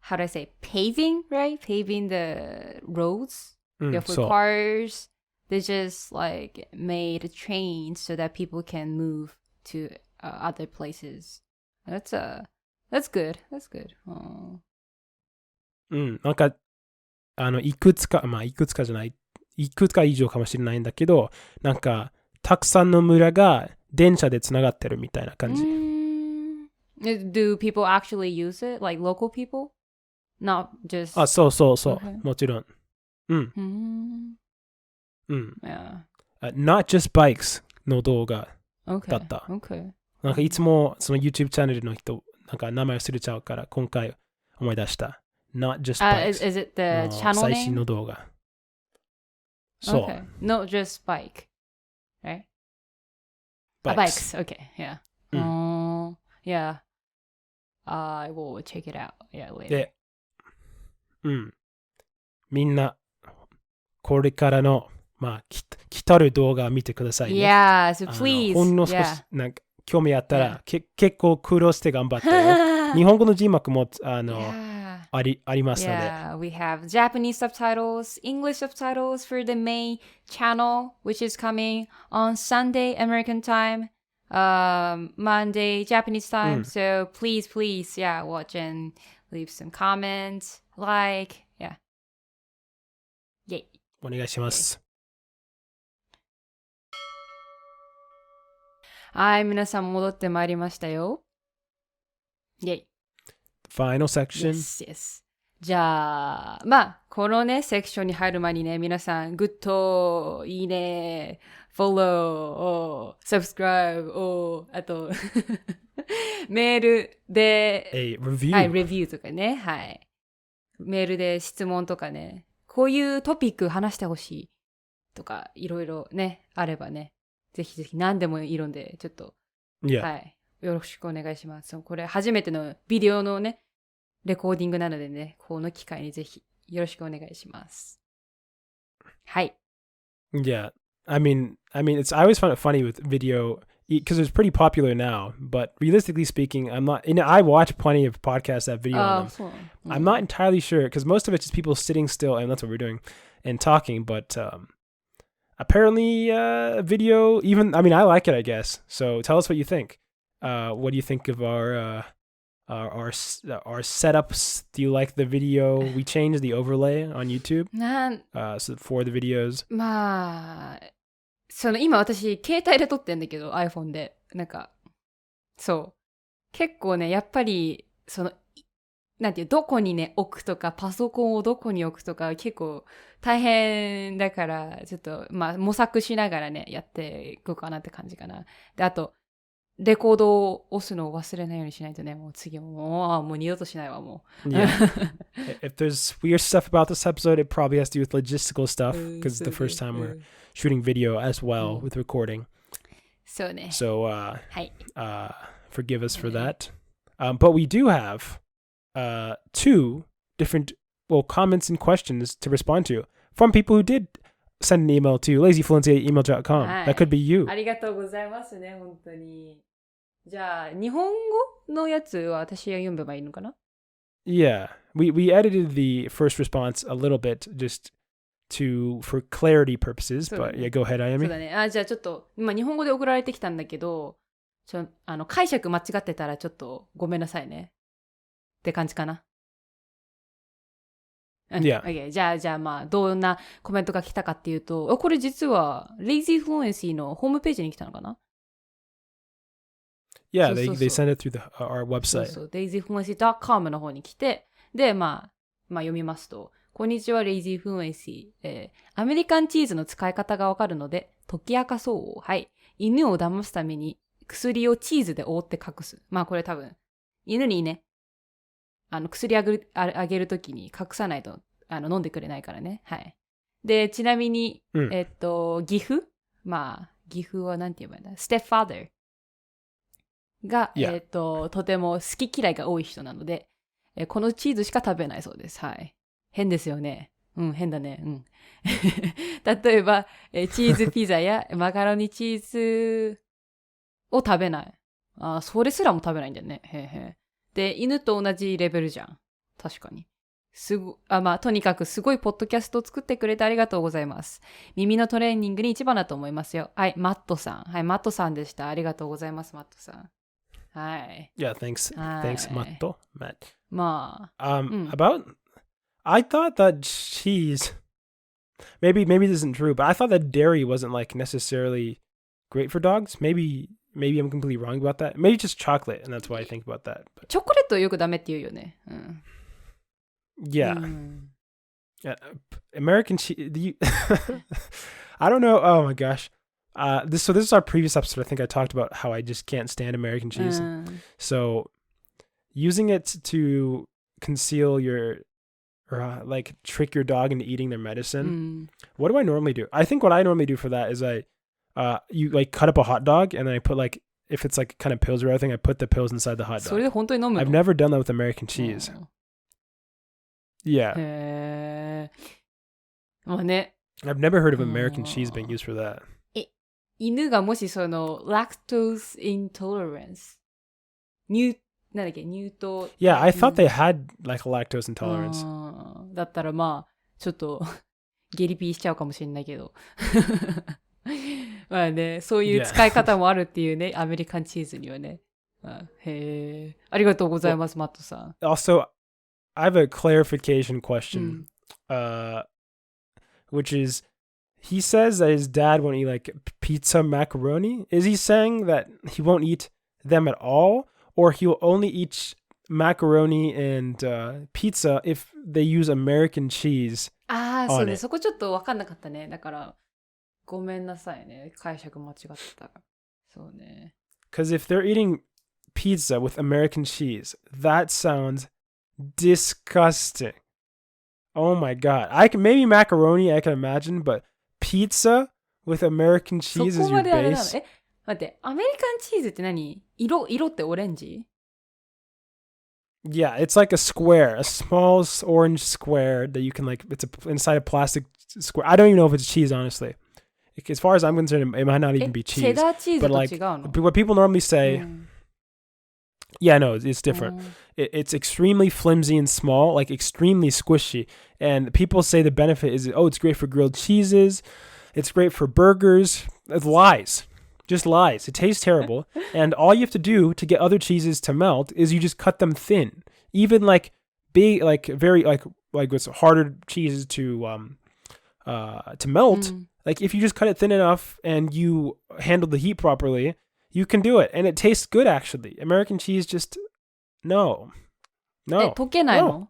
Speaker 2: how do I say, paving, right? Paving the roads for cars, they just like made trains so that people can move to other places. That's good. That's good.
Speaker 1: なんか、いくつかじゃない、いくつか以上かもしれないんだけど、なんか、たくさんの村が電車でつながってるみたいな感じ。
Speaker 2: Do people actually use it? Like local people? Not just...
Speaker 1: そう。Okay. もちろん。
Speaker 2: Yeah.
Speaker 1: Not just bikes の動画だった。
Speaker 2: Okay.
Speaker 1: なんかいつもその YouTube チャンネルの人、なんか名前忘れちゃうから、今回思い出した。Not just bikes.
Speaker 2: Is it the channel name?
Speaker 1: 最新の動画。そう。
Speaker 2: Okay. Not just bike. bikes. Okay, yeah.
Speaker 1: Mm.
Speaker 2: Yeah. I will check it out. Yeah, later.
Speaker 1: で、みんな、これからの、来たる動画を見てくださいね。
Speaker 2: Yeah, so please.
Speaker 1: ほんの少し、
Speaker 2: Yeah.
Speaker 1: 興味あったら、結構苦労して頑張ったよ。日本語の字幕も、
Speaker 2: Yeah.
Speaker 1: ありますので。
Speaker 2: Yeah, we have Japanese subtitles, English subtitles for the main channel, which is coming on Sunday American time, Monday Japanese time. So please, yeah, watch and leave some comments, like, yeah. Yay.
Speaker 1: お願いします。
Speaker 2: はい、皆さん戻ってまいりましたよ。Yay.
Speaker 1: Final section.
Speaker 2: Yes. じゃあ、このね、セクションに入る前にね、皆さん、グッド、いいね、フォロー、サブスクライブ、あと、メールで、
Speaker 1: review.
Speaker 2: はい、レビューとかね、はい。メールで質問とかね、こういうトピック話してほしいとか、いろいろね、あればね、ぜひぜひ何でもいいので、ちょっと、はい、よろしくお願いします。これ初めてのビデオのね、レコーディングなのでね、この機会にぜひよろしくお願いします。はい。
Speaker 1: Yeah. I mean, I always find it funny with video because it's pretty popular now, but realistically speaking, I watch plenty of podcasts that have video on them. I'm not entirely sure because most of it's just people sitting still, and that's what we're doing, and talking, but apparently video, I like it, I guess. So tell us what you think. What do you think of our setups? Do you like the video? We changed the overlay on YouTube so for the videos.
Speaker 2: 今私携帯で撮ってんだけど iPhone でそう結構ねやっぱりなんていうどこにね置くとかパソコンをどこに置くとか結構大変だからちょっと模索しながらねやっていこうかなって感じかな。であとレコードを押すのを忘れないようにしないとね、もう次もう二度としないわ、もう。
Speaker 1: Yeah. If there's weird stuff about this episode, it probably has to do with logistical stuff because it's the first time we're shooting video as well with recording.
Speaker 2: そうね。
Speaker 1: So,
Speaker 2: はい。
Speaker 1: forgive us for that. But we do have two different comments and questions to respond to from people who did send an email to lazyfluency@email.com. That could be you.
Speaker 2: ありがとうございますね、本当に。じゃあ、日本語のやつは私が読めばいいのかな？
Speaker 1: Yeah. We edited the first response a little bit just for clarity purposes. But yeah, go ahead, Ayami.
Speaker 2: そうだね。じゃあちょっと、今日本語で送られてきたんだけど、解釈間違ってたらちょっとごめんなさいね。って感じかな。
Speaker 1: Yeah.
Speaker 2: Okay. じゃあどんなコメントが来たかっていうと、これ実は lazyfluency のホームページに来たのかな？
Speaker 1: Yeah, they send it through our website.
Speaker 2: そう lazyfluency.com の方に来て、で読みますと、こんにちは lazyfluency、アメリカンチーズの使い方がわかるので解き明かそう。はい。犬を騙すために薬をチーズで覆って隠す。これ多分犬にね。薬あげるときに隠さないと飲んでくれないからね。はい。で、ちなみに、義父義父はなんて言えばいいんだ？ステップファーダーが、とても好き嫌いが多い人なので、このチーズしか食べないそうです。はい。変ですよね。変だね。例えば、チーズピザやマカロニチーズを食べない。それすらも食べないんだよね。へへ。で、犬と同じレベルじゃん。確かに。とにかくすごいポッドキャストを作ってくれてありがとうございます。耳のトレーニングに一番だと思いますよ。はい、マットさん。はい、マットさんでした。ありがとうございます、マットさん。はい。
Speaker 1: Yeah, thanks. Thanks, Matt.
Speaker 2: Matt.
Speaker 1: I thought that cheese, maybe this isn't true, but I thought that dairy wasn't necessarily great for dogs. Maybe I'm completely wrong about that. Maybe just chocolate, and that's why I think about that. But...
Speaker 2: チョコレートよくダメって言うよね。
Speaker 1: Yeah. Yeah. American cheese. I don't know. Oh my gosh. This is our previous episode. I think I talked about how I just can't stand American cheese. So using it to conceal or trick your dog into eating their medicine. What do I normally do? I think what I normally do for that is I you like cut up a hot dog and then I put like, if it's like kind of pills or anything, I put the pills inside the hot
Speaker 2: それ
Speaker 1: dog.
Speaker 2: で本当に飲むの
Speaker 1: I've never done that with American cheese.
Speaker 2: うん
Speaker 1: Yeah.
Speaker 2: へーまあね
Speaker 1: I've never heard of American cheese being used for that.
Speaker 2: 犬がもしその lactose intolerance なんだっけ乳糖
Speaker 1: Yeah, I thought they had like a lactose intolerance.
Speaker 2: だったらまあちょっとゲリピーしちゃうかもしれないけどまあねそういう使い方もあるっていうねアメリカンチーズにはねへえありがとうございます、マットさん。
Speaker 1: Also, I have a clarification question, which is, he says that his dad won't eat like pizza, macaroni. Is he saying that he won't eat them at all, or he'll only eat macaroni and pizza if they use American cheese
Speaker 2: ああそう
Speaker 1: on
Speaker 2: ね
Speaker 1: it?
Speaker 2: そこちょっと分かんなかったね。だからごめんなさいね解釈間違ってた。そうね
Speaker 1: Because if they're eating pizza with American cheese, that sounds disgusting. Oh my god. Maybe macaroni I can imagine, but pizza with American
Speaker 2: そ
Speaker 1: cheese
Speaker 2: こ
Speaker 1: is
Speaker 2: ま
Speaker 1: your
Speaker 2: であれなの
Speaker 1: base?
Speaker 2: 待ってアメリカンチーズって何色ってオレンジ
Speaker 1: Yeah, it's like a square, a small orange square that you can like, inside a plastic square. I don't even know if it's cheese, honestly. As far as I'm concerned, it might not even be
Speaker 2: チェ
Speaker 1: cheese.
Speaker 2: ダーチーズ
Speaker 1: But
Speaker 2: と
Speaker 1: like,
Speaker 2: 違うの
Speaker 1: what people normally say,
Speaker 2: うん
Speaker 1: yeah, no, it's different.
Speaker 2: うん
Speaker 1: It's extremely flimsy and small, like extremely squishy. And people say the benefit is, oh, it's great for grilled cheeses. It's great for burgers. It's lies. Just lies. It tastes terrible. And all you have to do to get other cheeses to melt is you just cut them thin. Even like big, like very, like what's harder cheeses to melt.
Speaker 2: うん
Speaker 1: Like if you just cut it thin enough and you handle the heat properly, you can do it. And it tastes good, actually. American cheese just, no.
Speaker 2: 溶けないの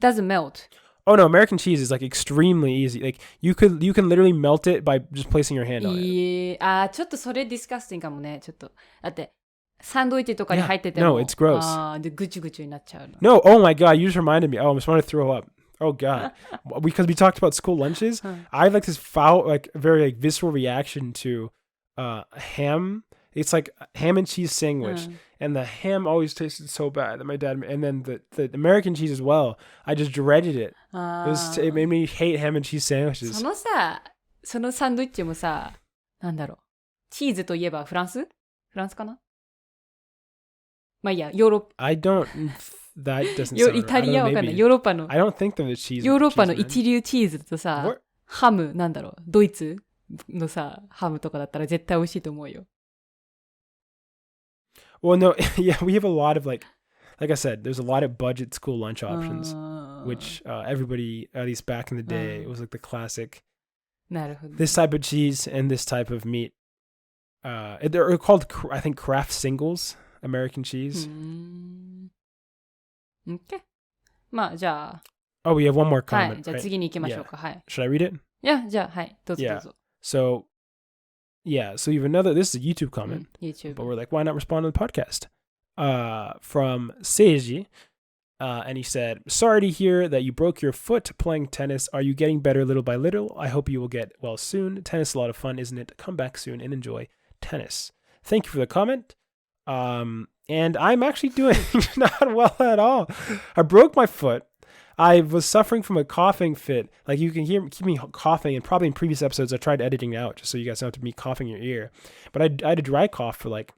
Speaker 2: Doesn't melt
Speaker 1: Oh no, American cheese is like extremely easy. Like you can literally melt it by just placing your hand on it.
Speaker 2: いいちょっとそれディスカスティングかもねちょっとだってサンドイッチとかに
Speaker 1: Yeah.
Speaker 2: 入ってても
Speaker 1: No, it's gross.
Speaker 2: でぐちゅぐちゅになっちゃうの
Speaker 1: No, oh my god, you just reminded me. Oh, I'm just want to throw up. Oh god. Because we talked about school lunches, I have like this foul, like very like visceral reaction to ham. It's like ham and cheese sandwich. And the ham always tasted so bad that my dad, and then the American cheese as well. I just dreaded it. It made me hate ham and cheese sandwiches.
Speaker 2: そのサンドイッチもさなんだろうチーズといえばフランスかなまあいいやヨーロッパ
Speaker 1: I don't, that doesn't sound
Speaker 2: イタリア
Speaker 1: right.
Speaker 2: わかんない
Speaker 1: Maybe.
Speaker 2: ヨーロッパの
Speaker 1: I don't think that it's cheese.
Speaker 2: ヨーロッパの
Speaker 1: cheese, man.
Speaker 2: 一流チーズとさ
Speaker 1: What?
Speaker 2: ハムなんだろうドイツのさハムとかだったら絶対美味しいと思うよ
Speaker 1: Well, no, yeah, we have a lot of like I said, there's a lot of budget school lunch options, which everybody, at least back in the day, it was like the classic.
Speaker 2: なるほど
Speaker 1: This type of cheese and this type of meat. They're called, I think, Kraft Singles, American cheese.
Speaker 2: OK まあじゃあ
Speaker 1: Oh, we have one more
Speaker 2: はい
Speaker 1: comment.
Speaker 2: じゃあ
Speaker 1: right?
Speaker 2: 次に行きましょうかはい
Speaker 1: Should I read it?
Speaker 2: いやじゃあはいどうぞどう
Speaker 1: Yeah.
Speaker 2: ぞ
Speaker 1: So, yeah, so you have another, this is a YouTube
Speaker 2: う
Speaker 1: comment,
Speaker 2: ん YouTube
Speaker 1: but we're like, why not respond to the podcast? From Seiji. And he said, sorry to hear that you broke your foot playing tennis. Are you getting better little by little? I hope you will get well soon. Tennis is a lot of fun, isn't it? Come back soon and enjoy tennis. Thank you for the comment. And I'm actually doing not well at all. I broke my foot. I was suffering from a coughing fit. Like you can keep me coughing, and probably in previous episodes I tried editing it out just so you guys don't have to be coughing in your ear. But I had a dry cough for like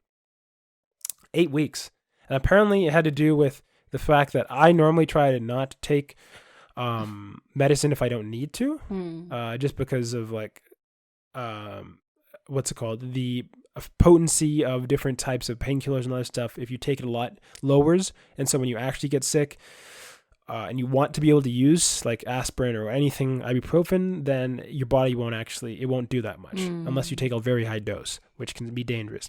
Speaker 1: 8 weeks. And apparently it had to do with the fact that I normally try to not take medicine if I don't need to, just because of like, what's it called? The potency of different types of painkillers and other stuff. If you take it a lot, lowers. And so when you actually get sick, and you want to be able to use like aspirin or anything ibuprofen, then your body it won't do that much unless you take a very high dose, which can be dangerous.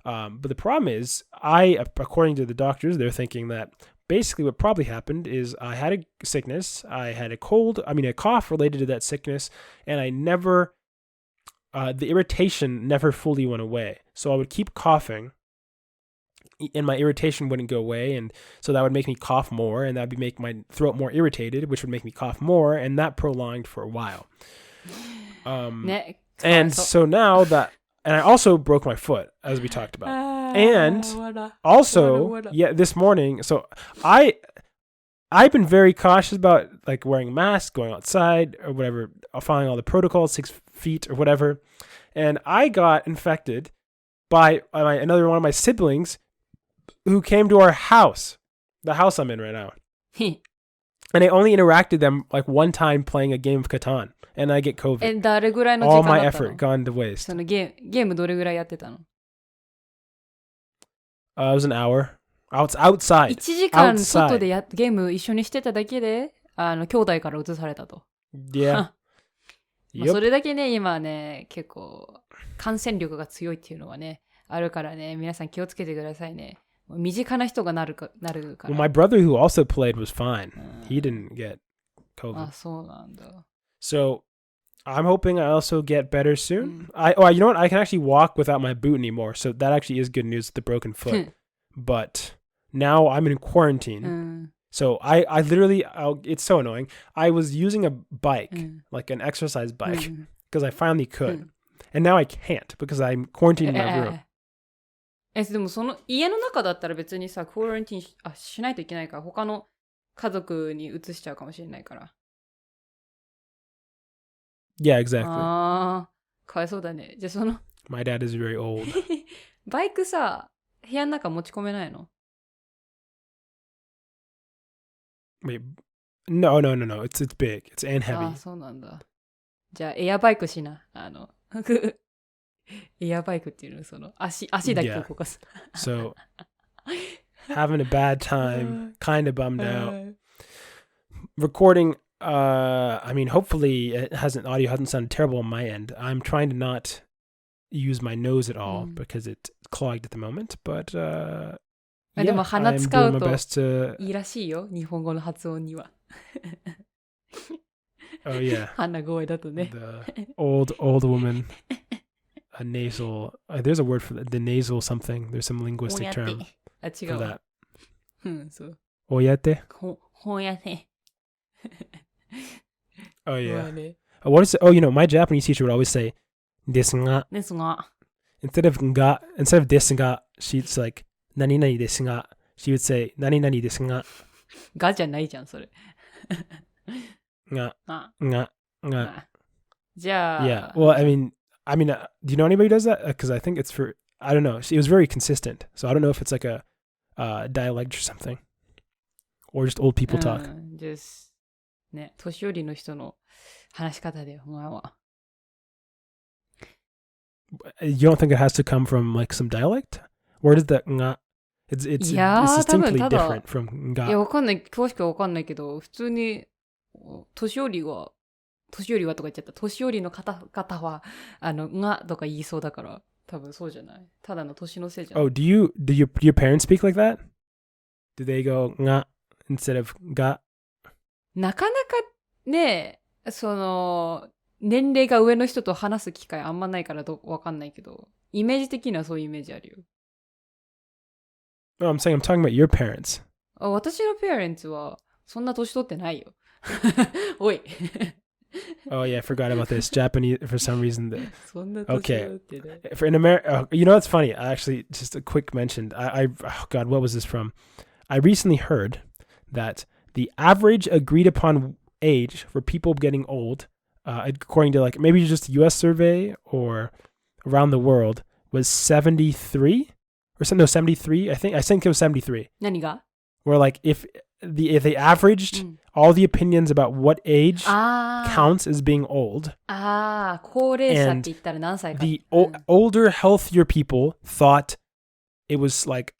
Speaker 1: But the problem is, according to the doctors, they're thinking that basically what probably happened is I had a sickness, I had a cough related to that sickness, and the irritation never fully went away. So I would keep coughing, and my irritation wouldn't go away, and so that would make me cough more, and that would make my throat more irritated, which would make me cough more, and that prolonged for a while.
Speaker 2: ね
Speaker 1: And so now that, and I also broke my foot, as we talked about. And also, this morning, so I've been very cautious about like wearing masks, going outside or whatever, following all the protocols, 6 feet or whatever. And I got infected by another one of my siblings who came to our house, the house I'm in right now. And I only interacted them like one time playing a game of Catan. And I get COVID. All my effort gone to waste.
Speaker 2: そのゲームどれぐらいやってたの？
Speaker 1: It was an hour. Outside.
Speaker 2: 1時間外でゲーム一緒にしてただけで、兄弟から移されたと。
Speaker 1: Yeah.
Speaker 2: まあそれだけね、今ね、結構感染力が強いっていうのはね、あるからね、皆さん気をつけてくださいね。身近な人がなるから。
Speaker 1: Well, my brother who also played was fine. He didn't get COVID.
Speaker 2: あ、そうなんだ。
Speaker 1: So I'm hoping I also get better soon. You know what? I can actually walk without my boot anymore. So that actually is good news with the broken foot. But now I'm in quarantine. So I literally, it's so annoying. I was using a bike, like an exercise bike, because I finally could. And now I can't because I'm quarantined in my room.
Speaker 2: でもその家の中だったら別にさ、クオランティンしないといけないから、他の家族に移しちゃうかもしれないから。
Speaker 1: Yeah, exactly.
Speaker 2: ああ、かわいそうだね。じゃあその
Speaker 1: My dad is very old.
Speaker 2: バイクさ、部屋の中持ち込めないの？
Speaker 1: Wait, no. It's big. It's and heavy.
Speaker 2: あ、そうなんだ。じゃあエアバイクしな。エアバイクっていうのその足だけ動かす。
Speaker 1: So having a bad time, kind of bummed out. Recording. I mean, hopefully audio hasn't sounded terrible on my end. I'm trying to not use my nose at all because it's clogged at the moment. But yeah,
Speaker 2: でも鼻
Speaker 1: I'm
Speaker 2: 使
Speaker 1: doing
Speaker 2: う
Speaker 1: my
Speaker 2: と
Speaker 1: best to.
Speaker 2: いいらしいよ。日本語の発音には。
Speaker 1: Oh yeah.
Speaker 2: 鼻声だとね。
Speaker 1: The old woman. A nasal. There's a word for the nasal something. There's some linguistic term
Speaker 2: あ、違
Speaker 1: for
Speaker 2: うわ。
Speaker 1: that.
Speaker 2: そう。
Speaker 1: Oyate.
Speaker 2: ほんやね。
Speaker 1: Oh yeah. What is it? Oh, my Japanese teacher would always say, "desu ga."
Speaker 2: ですが。
Speaker 1: Instead of desu ga, she's like, "nani nani desu ga." She would say, "nani nani desu ga."
Speaker 2: がじゃないじゃん、それ。
Speaker 1: Nga.
Speaker 2: あ、
Speaker 1: Nga.
Speaker 2: あ。じゃあ。
Speaker 1: Yeah. Well, I mean, do you know anybody who does that? Because I think it's for, I don't know. It was very consistent. So I don't know if it's like a dialect or something. Or just old people talk.
Speaker 2: Just ね、年寄りの人の話し方で、お前は。
Speaker 1: You don't think it has to come from like some dialect? Where does that nga? It's distinctly different from nga.
Speaker 2: いや、わかんない。詳しくはわかんないけど、普通に、年寄りはとか言っちゃった。年寄りの方は、がとか言いそうだから、多分そうじゃない。ただの年のせいじゃない。
Speaker 1: Oh, do your parents speak like that? Do they go nga instead of ga?
Speaker 2: なかなかね、年齢が上の人と話す機会あんまないからわかんないけど、イメージ的にはそういうイメージあるよ。
Speaker 1: No, I'm talking about your parents.
Speaker 2: 私のペアレンツは、そんな年取ってないよ。おい。
Speaker 1: Oh yeah, I forgot about this. Japanese, for some reason. Okay.
Speaker 2: Okay.
Speaker 1: In America, it's funny. Actually, just a quick mention. Oh God, what was this from? I recently heard that the average agreed upon age for people getting old, according to like maybe just a U.S. survey or around the world, was 73 or something. No, 73. I think it was 73.
Speaker 2: 何が?
Speaker 1: Where like if they averaged all the opinions about what age counts as being old.
Speaker 2: 高齢者って言ったら何歳か。
Speaker 1: The older, healthier people thought it was like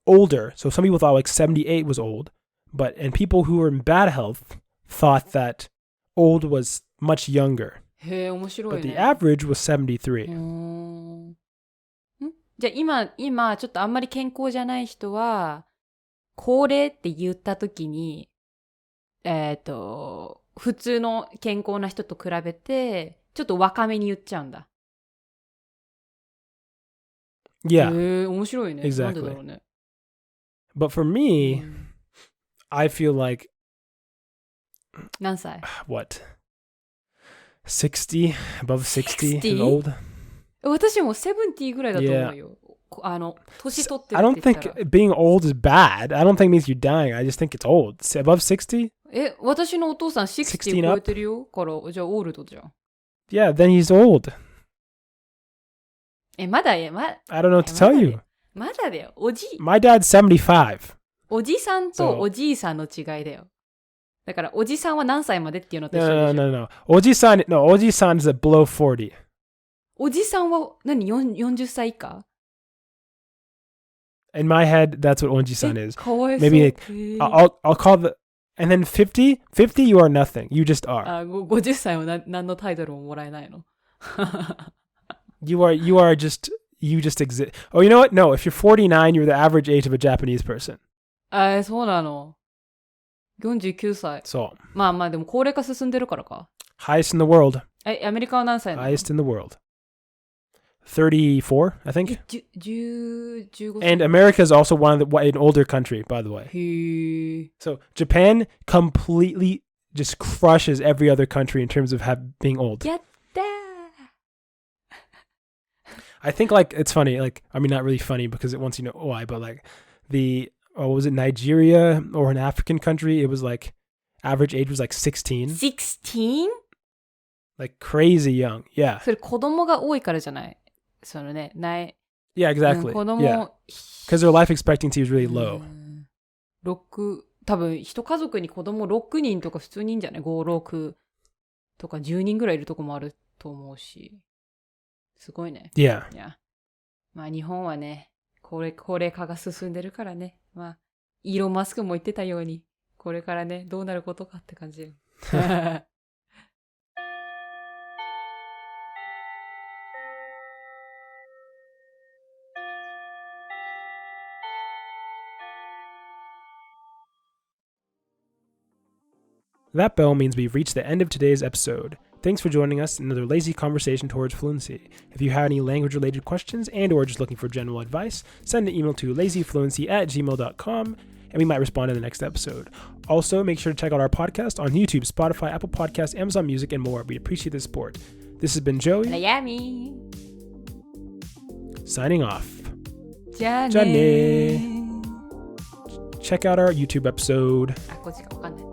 Speaker 1: older. So some people thought like 78 was old, and people who were in bad health thought that old was much younger.
Speaker 2: へえ、面白いね。
Speaker 1: But the average was 73.
Speaker 2: じゃあ今ちょっとあんまり健康じゃない人は、高齢って言ったときに、普通の健康な人と比べて、ちょっと若めに言っちゃうんだ。
Speaker 1: Yeah.
Speaker 2: 面白いね。
Speaker 1: Exactly.
Speaker 2: なんでだろうね。
Speaker 1: But for me, I feel like...
Speaker 2: 何歳?
Speaker 1: What? 60, above 60 is old.
Speaker 2: 私も70ぐらいだと思うよ。年取ってる
Speaker 1: I
Speaker 2: っ
Speaker 1: don't
Speaker 2: て言ったら。
Speaker 1: think being old is bad. I don't think it means you're dying. I just think it's old. Above 60?
Speaker 2: 私のお父さん60超えてるよ。から、じゃあオールドじゃん。
Speaker 1: Yeah, then he's old.
Speaker 2: まだ
Speaker 1: I don't know what to tell you.
Speaker 2: まだだよ。
Speaker 1: My dad's 75.
Speaker 2: おじさんとおじいさんの違いだよ。だから、おじさんは何歳までっていうのと一緒でしょ。
Speaker 1: No. Oji-san is below 40.
Speaker 2: おじさんは40歳以下
Speaker 1: In my head, that's what Oji-san is.
Speaker 2: かわいそう。
Speaker 1: Maybe I'll call the... And then 50, you are nothing. You just are.
Speaker 2: 50歳は何のタイトルももらえないの
Speaker 1: You just exist. Oh, you know what? No, if you're 49, you're the average age of a Japanese person.
Speaker 2: そうなの。49歳。
Speaker 1: そう。
Speaker 2: まあでも高齢化進んでるからか。
Speaker 1: Highest in the world.
Speaker 2: アメリカは何歳なの？
Speaker 1: Highest in the world. 34, I think.
Speaker 2: 15歳。
Speaker 1: And America is also an older country, by the way. So Japan completely just crushes every other country in terms of being old.
Speaker 2: やったー。
Speaker 1: I think it's funny. Not really funny because once you know why, but was it Nigeria or an African country? It was average age was 16.
Speaker 2: 16?
Speaker 1: Crazy young. Yeah.
Speaker 2: それ子供が多いからじゃない。そのね、
Speaker 1: Yeah, exactly.
Speaker 2: 子供、
Speaker 1: yeah. Because their life expectancy is really low.
Speaker 2: 多分一家族に子供6人とか普通にいいんじゃない ?5、6とか10人ぐらいいるとこもあると思うし。すごいね。
Speaker 1: Yeah.
Speaker 2: まあ日本はね、高齢化が進んでるからね。まあ、イーロン・マスクも言ってたように、これからね、どうなることかって感じ。
Speaker 1: That bell means we've reached the end of today's episode. Thanks for joining us in another lazy conversation towards fluency. If you have any language-related questions and or just looking for general advice, send an email to lazyfluency@gmail.com and we might respond in the next episode. Also, make sure to check out our podcast on YouTube, Spotify, Apple Podcasts, Amazon Music, and more. We'd appreciate the support. This has been Joey.
Speaker 2: Miami.
Speaker 1: Signing off.
Speaker 2: じゃあね。
Speaker 1: じゃあね。Check out our YouTube episode.
Speaker 2: こっちかわかんない。